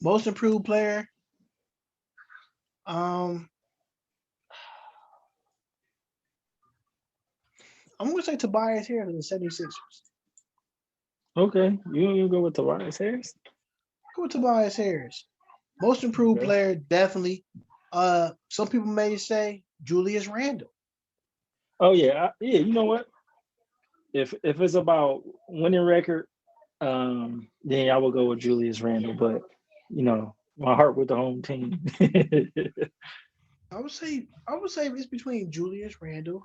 Most improved player. I'm gonna say Tobias Harris of the 76ers. Okay, you go with Tobias Harris? Go with Tobias Harris. Most improved player, definitely. Some people may say Julius Randle. Oh yeah, you know what? If it's about winning record, then I will go with Julius Randle. But my heart with the home team. I would say it's between Julius Randle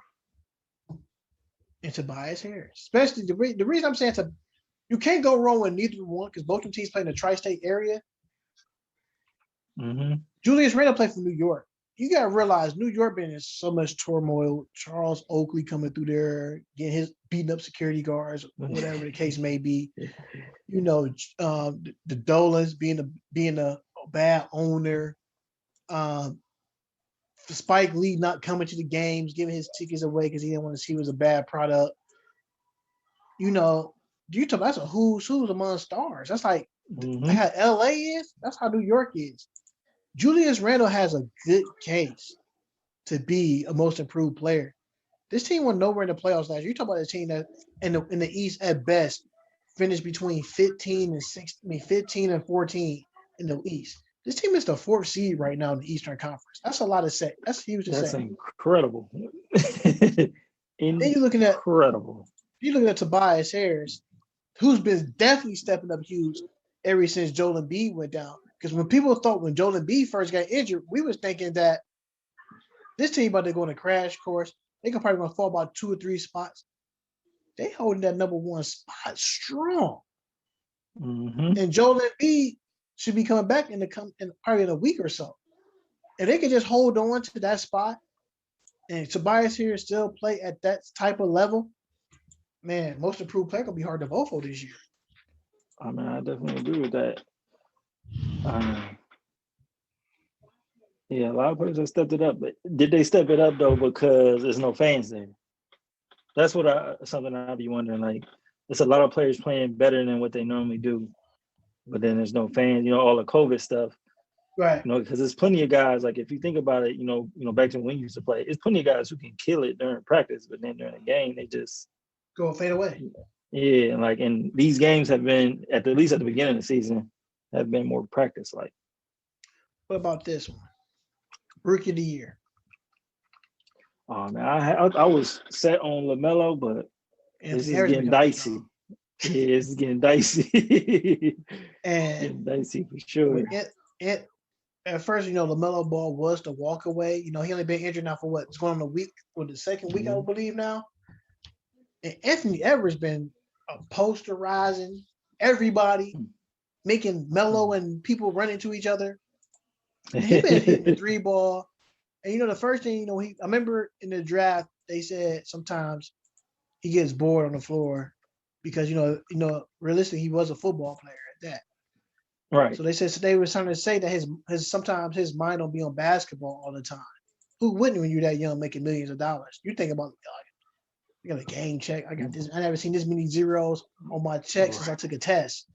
and Tobias Harris. Especially the reason I'm saying you can't go wrong with neither one because both teams play in the tri-state area. Mm-hmm. Julius Randle played for New York. you gotta realize New York been in so much turmoil. Charles Oakley coming through there, getting his beating up security guards, whatever the case may be. You know, the Dolans being a bad owner. Spike Lee not coming to the games, giving his tickets away because he didn't want to see it was a bad product. You know, you talk that's a who's among stars. That's like how LA is. That's how New York is. Julius Randle has a good case to be a most improved player. This team went nowhere in the playoffs last year. You talk about a team that in the East at best finished between 15 and 14 in the East. This team is the 4th seed right now in the Eastern Conference. That's a lot to say. That's huge to say. That's incredible. Then you're looking at Tobias Harris, who's been definitely stepping up huge ever since Joel Embiid went down. Because when people thought when Joel Embiid first got injured, we was thinking that this team about to go on a crash course. They could probably gonna fall about 2 or 3 spots. They holding that number 1 spot strong. And Joel Embiid should be coming back probably in a week or so. If they could just hold on to that spot and Tobias here still play at that type of level, man, most improved player gonna be hard to vote for this year. I mean, I definitely agree with that. Yeah, a lot of players have stepped it up, but did they step it up though because there's no fans there? That's something I'd be wondering. Like, there's a lot of players playing better than what they normally do, but then there's no fans. You know, all the COVID stuff, right? You know, because there's plenty of guys. Like, if you think about it, you know, back to when you used to play, there's plenty of guys who can kill it during practice, but then during the game they just go and fade away. Yeah, and these games have been at least at the beginning of the season have been more practice like. What about this one? Rookie of the year. Oh man, I was set on LaMelo, but this is getting dicey. Yeah, it's getting dicey. And getting dicey for sure. At first, you know, LaMelo Ball was the walk away. You know, he only been injured now for what? It's going on a week or the second week, I believe now. And Anthony Edwards been posterizing everybody, making Melo and people run into each other. And he been hitting the 3 ball. And you know, the first thing, you know, I remember in the draft, they said sometimes he gets bored on the floor because, you know, realistically, he was a football player at that. Right. So they were trying to say that his sometimes his mind don't be on basketball all the time. Who wouldn't when you're that young making millions of dollars? You think about, I got a game check. I got this. I never seen this many zeros on my check since I took a test.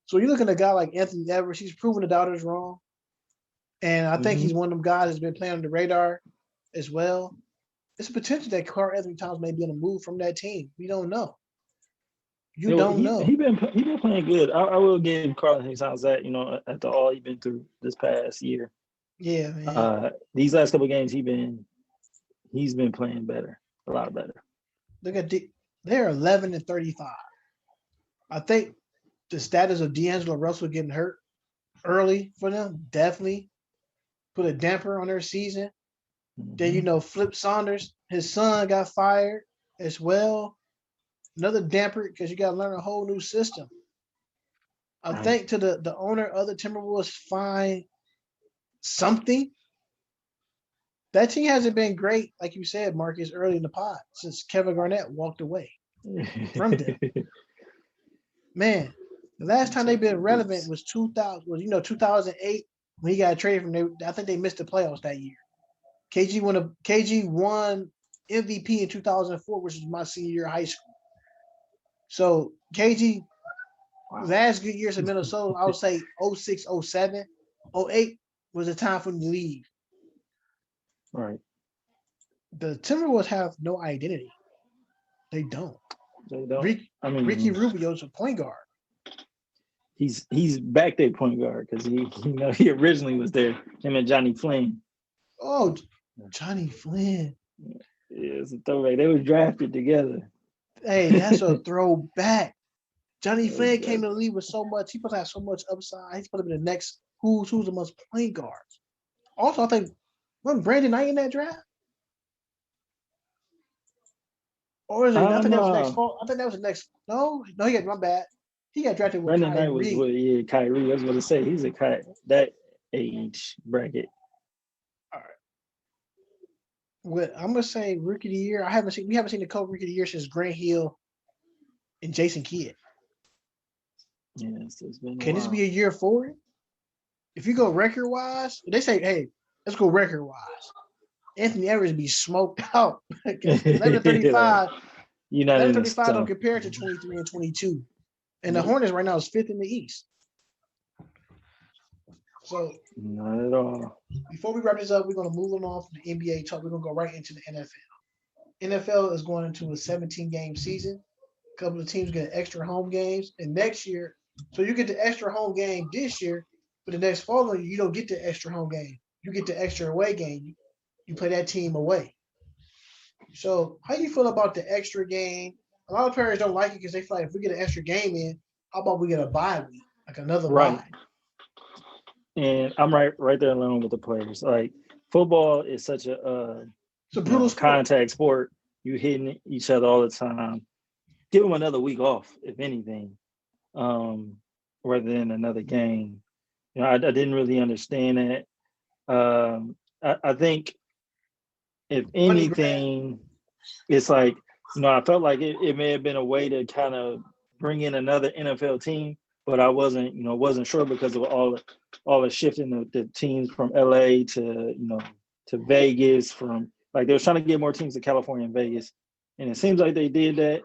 So you're looking at a guy like Anthony Edwards. He's proven the doubters wrong. And I think he's one of them guys that's been playing on the radar as well. It's a potential that Karl-Anthony Towns may be on the move from that team. We don't know. You don't know. He been playing good. I will give Karl-Anthony Towns that, you know, after all he's been through this past year. Yeah, man. These last couple of games he's been playing better, a lot better. Look at they're 11-35. I think the status of D'Angelo Russell getting hurt early for them definitely put a damper on their season. Then, you know, Flip Saunders, his son got fired as well. Another damper because you got to learn a whole new system. I think to the owner of the Timberwolves find something. That team hasn't been great, like you said, Marcus, early in the pod since Kevin Garnett walked away from them. Man, the last time they've been relevant was 2008 when he got traded from there. I think they missed the playoffs that year. KG won MVP in 2004, which was my senior year of high school. So KG, last good years in Minnesota, I would say 06, 07, 08 was the time for him to leave. Right. The Timberwolves have no identity. They don't. Ricky Rubio's a point guard. He's back there point guard because he originally was there. Him and Johnny Flynn. Oh, Johnny Flynn. Yeah, it's a throwback. They were drafted together. Hey, that's a throwback. Johnny Flynn came to the league with so much. He supposed to have so much upside. He's supposed to be the next who's amongst point guards. Also, I think wasn't Brandon Knight in that draft? Or is it? I think that was next fall. I think that was the next. No, he got my bad. He got drafted with Brandon Knight was with Kyrie. I was going to say he's a Kyrie. That age bracket. What I'm gonna say rookie of the year. We haven't seen the Kobe rookie of the year since Grant Hill and Jason Kidd. Yes, it's been a Can this while. be a year for it? If you go record wise, they say, hey, let's go record wise. Anthony Edwards be smoked out. 11:35. You're not in the 11:35 don't stuff. compare to 23 and 22. And the Nope. Hornets right now is 5th in the East. So Not at all. before we wrap this up, we're gonna move on from the NBA talk. We're gonna go right into the NFL. NFL is going into a 17-game season. A couple of teams get extra home games, and next year, so you get the extra home game this year, but the next following year, you don't get the extra home game. You get the extra away game. You play that team away. So how do you feel about the extra game? A lot of players don't like it because they feel like if we get an extra game in, how about we get a bye week, like another Right. bye? And I'm right there along with the players. Like football is such a It's a brutal sport. contact sport. You hitting each other all the time. Give them another week off, if anything, rather than another game. I didn't really understand that. I think if anything, it's like, I felt like it may have been a way to kind of bring in another NFL team, but I wasn't sure because of all the shifting of the teams from LA to Vegas, from like they were trying to get more teams to California and Vegas. And it seems like they did that,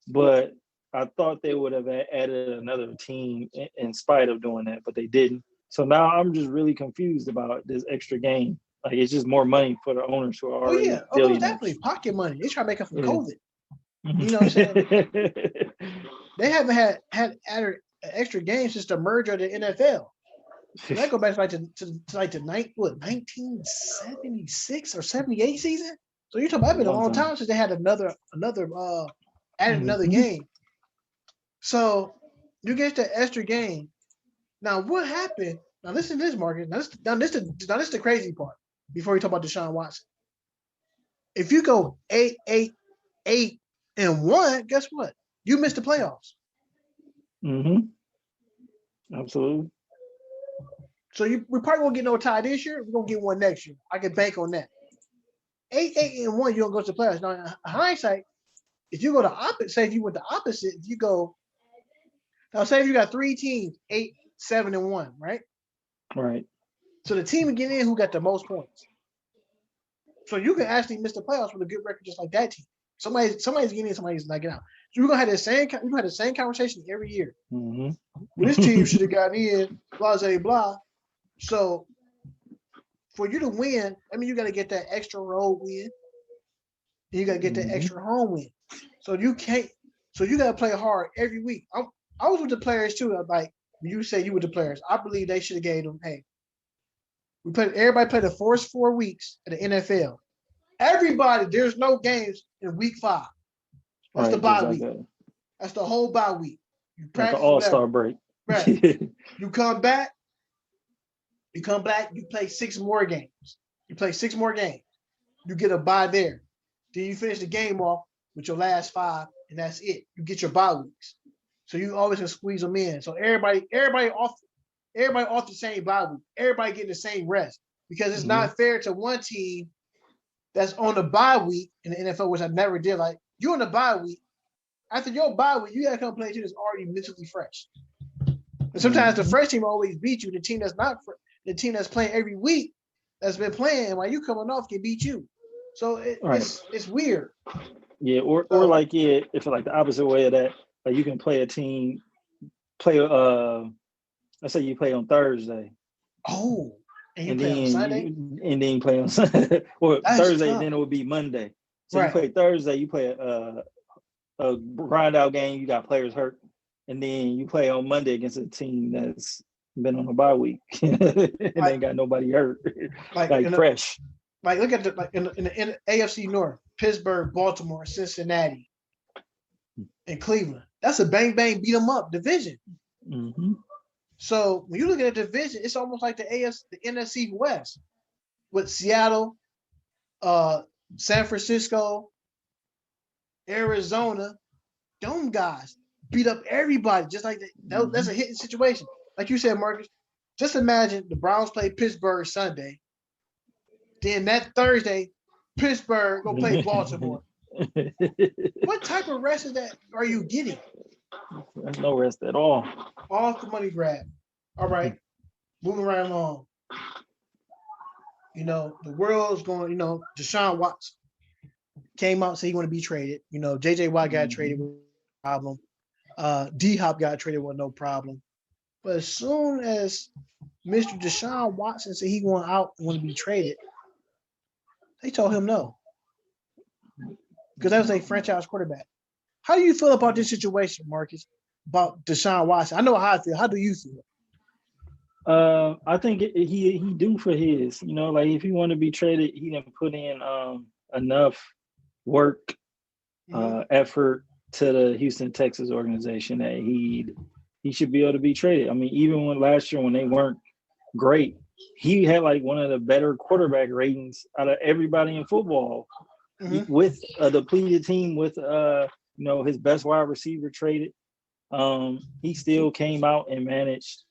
but I thought they would have added another team in spite of doing that, but they didn't. So now I'm just really confused about this extra game. Like it's just more money for the owners who are already most definitely pocket money. They try to make up for COVID. Mm-hmm. You know what I'm saying? They haven't had added an extra game since the merger of the NFL. So that go back to the 1976 or 78 season. So you're talking about been a long time since they had another another game. So you get the extra game. Now what happened? Now listen to this, Marcus. Now this is the crazy part. Before we talk about Deshaun Watson, if you go 8-1, guess what? You missed the playoffs. Absolutely. So we probably won't get no tie this year. We're gonna get one next year. I can bank on that. 8-1, you don't go to the playoffs. Now, in hindsight, if you go the opposite, say if you went the opposite, if you go now, say if you got 3 teams, 8-7-1, right? Right. So the team getting in who got the most points. So you can actually miss the playoffs with a good record just like that team. Somebody's getting in, somebody's not getting out. So we're gonna have the same conversation every year. Mm-hmm. This team should have gotten in, blah, blah, blah. So for you to win, I mean, you got to get that extra road win. And you got to get that extra home win. So you can't. So you got to play hard every week. I was with the players too. Like you say, you with the players. I believe they should have gave them. Hey, everybody played the first 4 weeks of the NFL. Everybody, there's no games in week 5. That's the bye week. That's the whole bye week. You practice like the All-Star break. Right. You come back. You play 6 more games. You play 6 more games. You get a bye there. Then you finish the game off with your last 5, and that's it. You get your bye weeks. So you always can squeeze them in. So everybody off the same bye week. Everybody getting the same rest. Because it's not fair to one team that's on the bye week in the NFL, which I never did. Like, you're on the bye week. After your bye week, you got to come play a team that's already mentally fresh. And sometimes the fresh team always beat you. The team that's not the team that's playing every week, that's been playing while you coming off, can beat you. So it's weird. Yeah, or if like the opposite way of that, like you can play a team, let's say you play on Thursday. Oh, and you play on Sunday? And then you play on Sunday. Or That's Thursday, tough. then it would be Monday. So Right. you play Thursday, you play a grind out game, you got players hurt. And then you play on Monday against a team that's been on a bye week and ain't got nobody hurt. Like fresh. Like look at in the AFC North, Pittsburgh, Baltimore, Cincinnati, and Cleveland. That's a bang bang beat them up division. Mm-hmm. So when you look at the division, it's almost like the NFC West with Seattle, San Francisco, Arizona. Them guys beat up everybody just like that. That's a hitting situation. Like you said, Marcus, Just imagine the Browns play Pittsburgh Sunday. Then that Thursday, Pittsburgh go play Baltimore. What type of rest is that are you getting? There's no rest at all. Off the money grab. All right. Moving right along. The world's going, Deshaun Watson came out and said he want to be traded. JJ Watt got traded with no problem. D-Hop got traded with no problem. But as soon as Mr. Deshaun Watson said he want out and want to be traded, they told him no. Because that was a franchise quarterback. How do you feel about this situation, Marcus, about Deshaun Watson? I know how I feel. How do you feel? I think he do for his. Like if he want to be traded, he didn't put in enough work, effort to the Houston Texas organization that he should be able to be traded. I mean, even when last year when they weren't great, he had like one of the better quarterback ratings out of everybody in football. With a depleted team, with his best wide receiver traded, he still came out and managed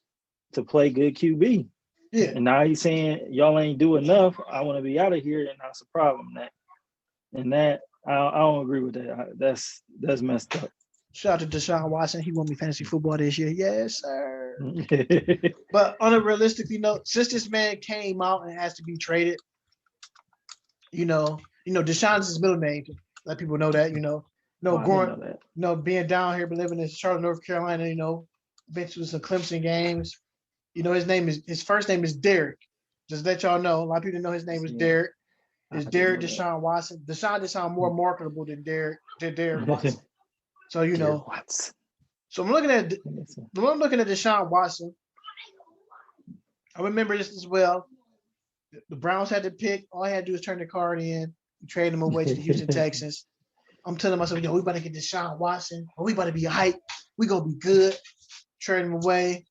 to play good QB. Yeah. And now he's saying y'all ain't do enough. I want to be out of here, and that's a problem. That I don't agree with that. That's messed up. Shout out to Deshaun Watson. He won me fantasy football this year. Yes, sir. But on a realistic note, since this man came out and has to be traded, Deshaun's his middle name. Let people know that. Being down here, but living in Charlotte, North Carolina. Been to some Clemson games. His first name is Derek. Just let y'all know. A lot of people know his name is Derek. It's Derek Deshaun Watson. Deshaun just sound more marketable than Derek Watson. So So I'm looking at Deshaun Watson. I remember this as well. The Browns had to pick. All I had to do was turn the card in and trade him away to the Houston Texans. I'm telling myself, we about to get Deshaun Watson. Or we about to be hype. We gonna be good. Trade him away.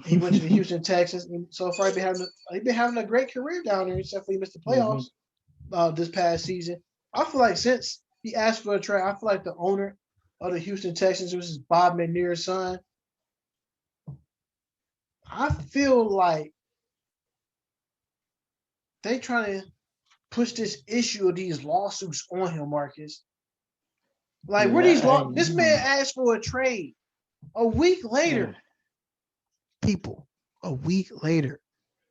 He went to the Houston Texans, and so far he's been having a great career down there, except for he missed the playoffs this past season. I feel like since he asked for a trade, I feel like the owner of the Houston Texans, which is Bob McNair's son, I feel like they trying to push this issue of these lawsuits on him, Marcus. Like, where these this man asked for a trade. A week later, a week later,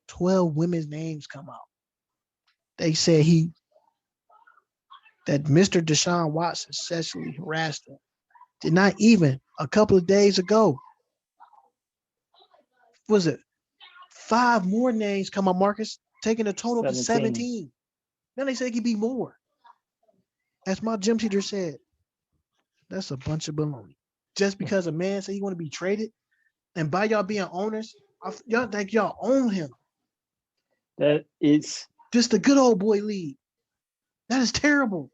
12 women's names come out. They said that Mr. Deshaun Watson sexually harassed them. Did not even a couple of days ago. Was it 5 more names come out, Marcus, taking a total of 17. Then they say it could be more. As my gym teacher said, that's a bunch of baloney. Just because a man said he want to be traded, and by y'all being owners, y'all think y'all own him. That is just the good old boy league. That is terrible.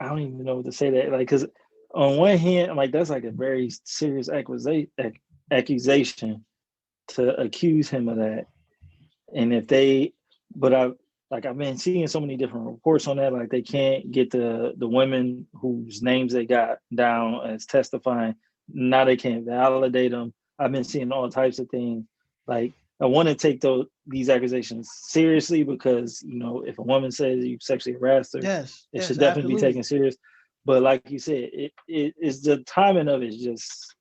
I don't even know what to say that. Like, because on one hand, like that's like a very serious accusation to accuse him of that. And if I've been seeing so many different reports on that, like they can't get the women whose names they got down as testifying. Now they can't validate them. I've been seeing all types of things. Like I want to take these accusations seriously because, if a woman says you sexually harassed her, it should definitely be taken serious. But like you said, it's the timing of it is just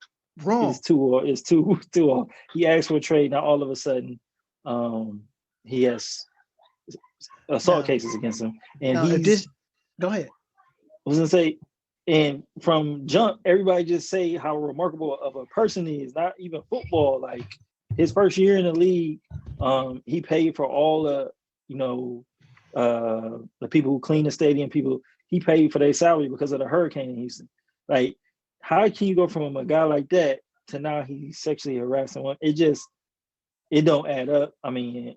wrong. It's too off. He asked for a trade. Now all of a sudden, he has assault cases against him. And go ahead. I was gonna say, and from jump, everybody just say how remarkable of a person he is. Not even football. Like his first year in the league, he paid for all the people who clean the stadium. He paid for their salary because of the hurricane in Houston. Like, how can you go from a guy like that to now he's sexually harassing one? It don't add up. I mean,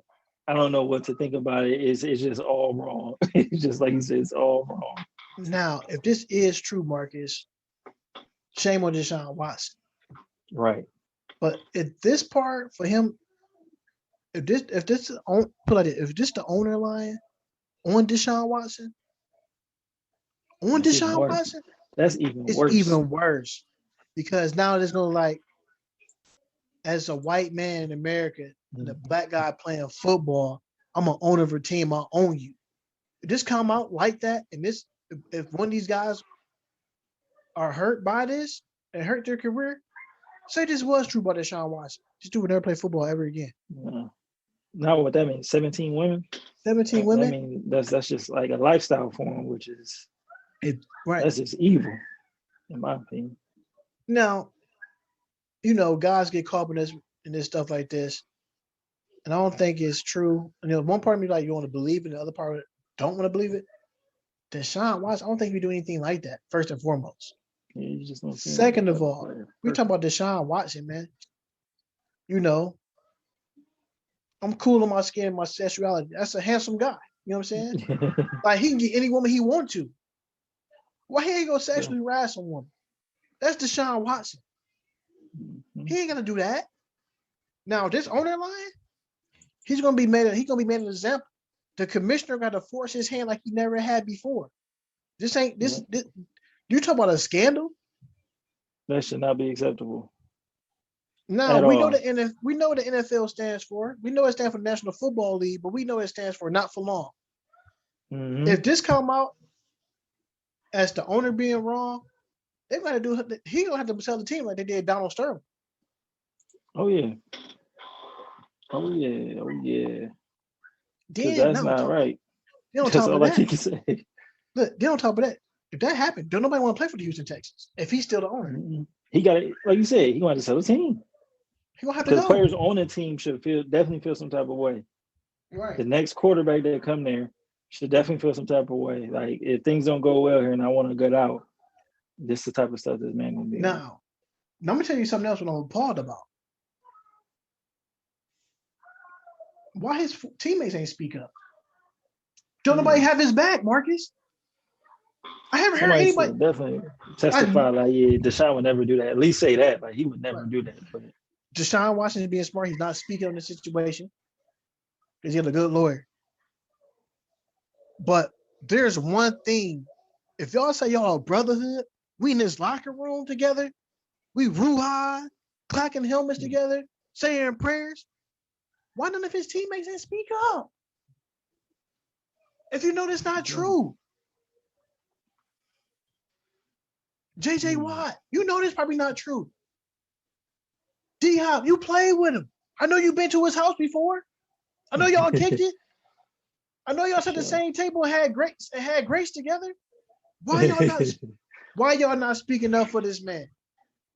I don't know what to think about it. It's just all wrong. It's just like you said, it's all wrong. Now, if this is true, Marcus, shame on Deshaun Watson. Right. But if this part for him, if this the owner line on Deshaun Watson, that's even worse. It's even worse because now there's no as a white man in America and a black guy playing football, I'm an owner of a team. I own you. If this come out like that, and this, if one of these guys are hurt by this and hurt their career, say this was true about Deshaun Watson. This dude would never play football ever again. Yeah. Now what that means? 17 women. 17 I women. mean, that's just like a lifestyle for him, which is Right. that's just evil, in my opinion. Now, guys get caught in this stuff like this, and I don't think it's true. And one part of me like you want to believe it, the other part of it don't want to believe it. Deshaun Watson, I don't think we do anything like that. First and foremost. Yeah, you just don't see him Second like of that all, player. we talking about Deshaun Watson, man. I'm cool on my skin and my sexuality. That's a handsome guy. You know what I'm saying? Like he can get any woman he want to. Why he ain't gonna sexually harass a woman? That's Deshaun Watson. He ain't gonna do that. Now this owner line, he's gonna be made an example. The commissioner got to force his hand like he never had before. This ain't this. You talk about a scandal? That should not be acceptable. No, we know we know what the NFL stands for. We know it stands for the National Football League, but we know it stands for not for long. Mm-hmm. If this come out as the owner being wrong, they're gonna do. He gonna have to sell the team like they did Donald Sterling. Oh yeah. Oh yeah. Oh yeah. Because Then that's not right. They don't That's talk all about I that. can say. Look, they don't talk about that. If that happened, don't nobody want to play for the Houston Texans if he's still the owner. Mm-hmm. He got it, like you said. He gonna have to sell the team. He gonna have to Because go. players on the team should definitely feel some type of way. Right. The next quarterback that come there should definitely feel some type of way. Like if things don't go well here and I want to get out, this is the type of stuff this man gonna be. Now, let me tell you something else what I'm appalled about. Why his teammates ain't speak up? Don't nobody have his back, Marcus? I haven't heard anybody definitely testify like, yeah, Deshaun would never do that. At least say that. Like he would never do that. But Deshaun Watson is being smart. He's not speaking on the situation because he's a good lawyer. But there's one thing. If y'all say y'all a brotherhood, we in this locker room together, we ruha, clacking helmets together, saying prayers. Why none of his teammates didn't speak up? If you know that's not true. JJ Watt, you know this probably not true. D-Hop, you played with him. I know you've been to his house before. I know y'all kicked it. I know y'all sat at the same table and had grace together. Why y'all not speaking up for this man?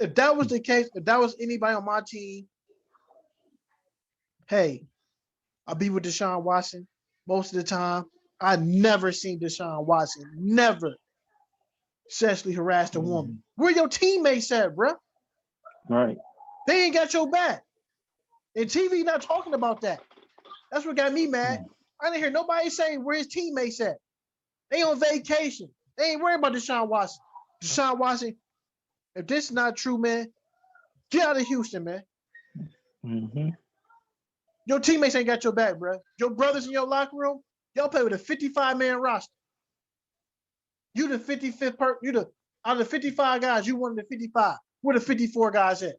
If that was the case, if that was anybody on my team, hey, I'll be with Deshaun Watson most of the time. I never seen Deshaun Watson never sexually harassed a woman. Where your teammates at, bro? Right. They ain't got your back. And TV not talking about that. That's what got me mad. I didn't hear nobody saying where his teammates at. They on vacation. They ain't worried about Deshaun Watson. Deshaun Watson, if this is not true, man, get out of Houston, man. Mm-hmm. Your teammates ain't got your back, bro. Your brothers in your locker room, y'all play with a 55-man roster. You the 55th out of the 55 guys, you one of the 55. Where the 54 guys at?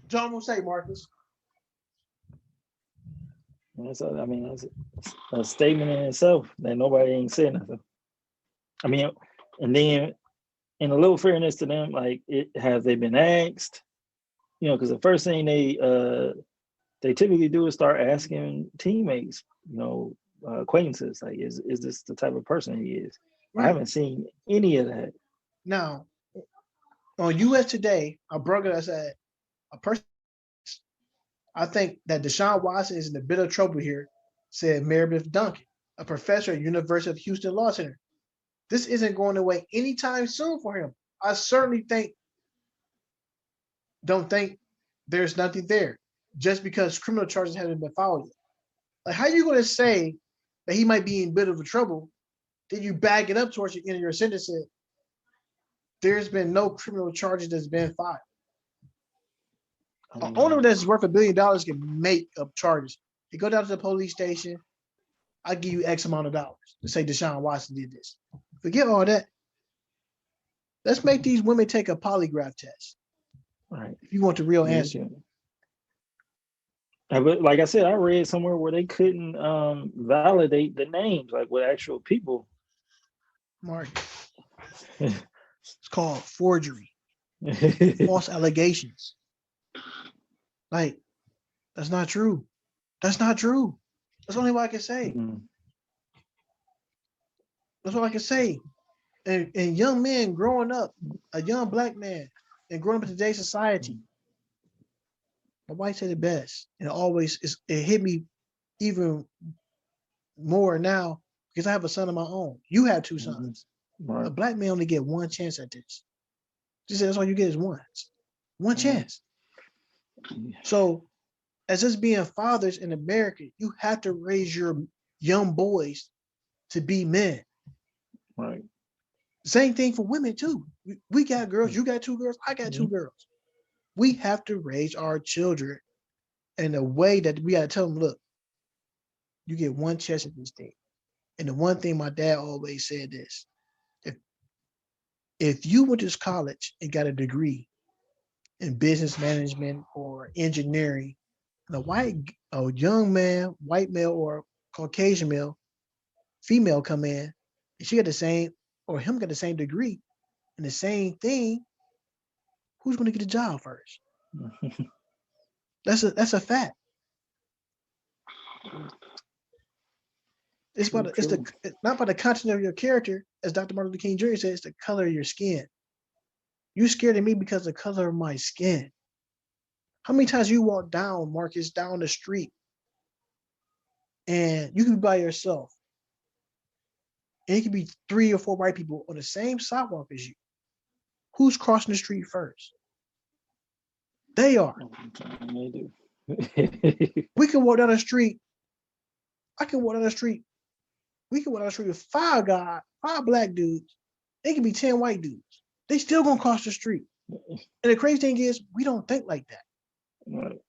John will say, Marcus. That's a statement in itself that nobody ain't saying nothing. I mean, and then in a little fairness to them, like have they been asked? Because the first thing they typically do is start asking teammates, acquaintances, like is this the type of person he is? Right. I haven't seen any of that. Now, on US Today, a broker that said a person, I think that Deshaun Watson is in a bit of trouble here, said Meredith Duncan, a professor at University of Houston Law Center. This isn't going away anytime soon for him. I certainly don't think there's nothing there just because criminal charges haven't been filed yet. Like, how are you going to say that he might be in a bit of a trouble? Then you back it up towards the end of your sentence. There's been no criminal charges that's been filed. An owner that's worth $1 billion can make up charges. You go down to the police station, I give you X amount of dollars to say Deshaun Watson did this. Forget all that. Let's make these women take a polygraph test Right. if you want the real Yeah, answer. yeah. But like I said, I read somewhere where they couldn't validate the names, like with actual people. Mark, it's called forgery, false allegations. Like, that's not true. That's not true. That's only what I can say. Mhm. That's all I can say. And young men growing up, a young black man, and growing up in today's society, my wife said it best, and it hit me even more now because I have a son of my own. You have two sons. Right. A black man only get one chance at this. She said that's all you get is one chance. So, as us being fathers in America, you have to raise your young boys to be men. Right. Same thing for women too. We got girls, you got two girls, I got two girls. We have to raise our children in a way that we got to tell them, look, you get one chance at this thing. And the one thing my dad always said is, if you went to college and got a degree in business management or engineering, a young man, white male or Caucasian male, female come in, and she got the same, or him got the same degree and the same thing, who's going to get a job first? That's a fact. It's not by the content of your character, as Dr. Martin Luther King Jr. said, it's the color of your skin. You scared of me because of the color of my skin. How many times you walk down, Marcus, down the street, and you can be by yourself, and it could be 3 or 4 white people on the same sidewalk as you. Who's crossing the street first? They are. They do. We can walk down the street. I can walk down the street. We can walk down the street with 5 black dudes. They can be 10 white dudes. They still gonna cross the street. And the crazy thing is, we don't think like that. Right.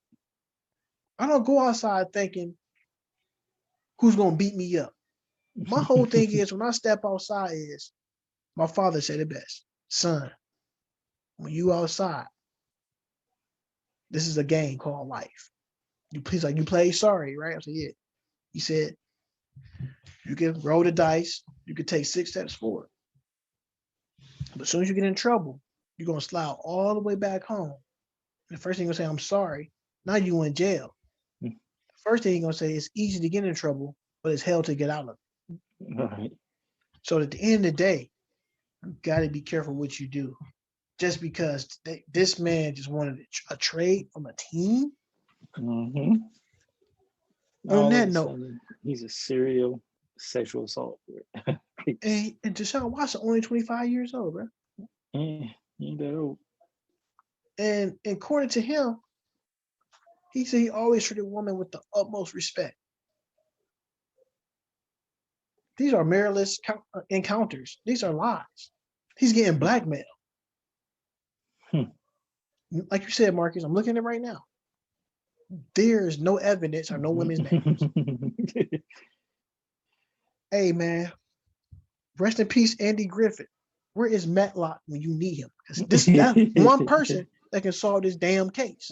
I don't go outside thinking who's gonna beat me up. My whole thing is when I step outside is, my father said it best, son, when you outside, this is a game called life. You play sorry, right? I said, yeah. He said, you can roll the dice, you can take 6 steps forward. But as soon as you get in trouble, you're gonna slide all the way back home. And the first thing you're gonna say, I'm sorry. Now you in jail. The first thing you're gonna say, it's easy to get in trouble, but it's hell to get out of it. Right. So at the end of the day, you gotta be careful what you do. Just because this man just wanted a trade from a team. Mm-hmm. On that note, he's a serial sexual assault. and Deshaun Watson only 25 years old, bro. He ain't that old. And according to him, he said he always treated women with the utmost respect. These are mirrorless encounters. These are lies. He's getting blackmailed. Like you said, Marcus, I'm looking at it right now. There's no evidence or no women's names. Hey, man. Rest in peace, Andy Griffith. Where is Matlock when you need him? Because that's one person that can solve this damn case.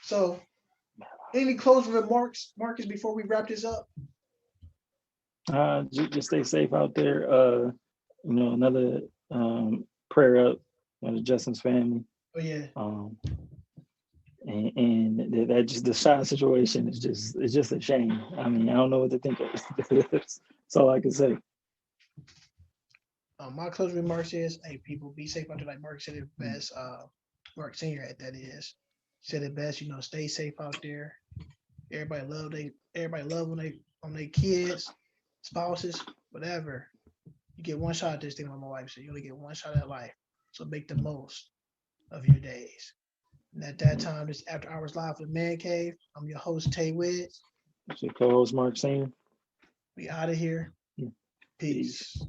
So, any closing remarks, Marcus, before we wrap this up? Just stay safe out there. Another prayer up for Justin's family. Oh yeah. And that just the shot situation is just a shame. I mean, I don't know what to think of. That's all I can say. My closing remarks is, hey, people, be safe out there. Like Mark said it best. Mark Senior, that is, said it best. Stay safe out there. Everybody love on their kids, spouses, whatever. You get one shot at this thing, like my wife said. You only get one shot at life, so make the most of your days. And at that time, this After Hours Live for the Man Cave. I'm your host, Tay Wids. It's your co-host, Mark Senior. We out of here. Peace.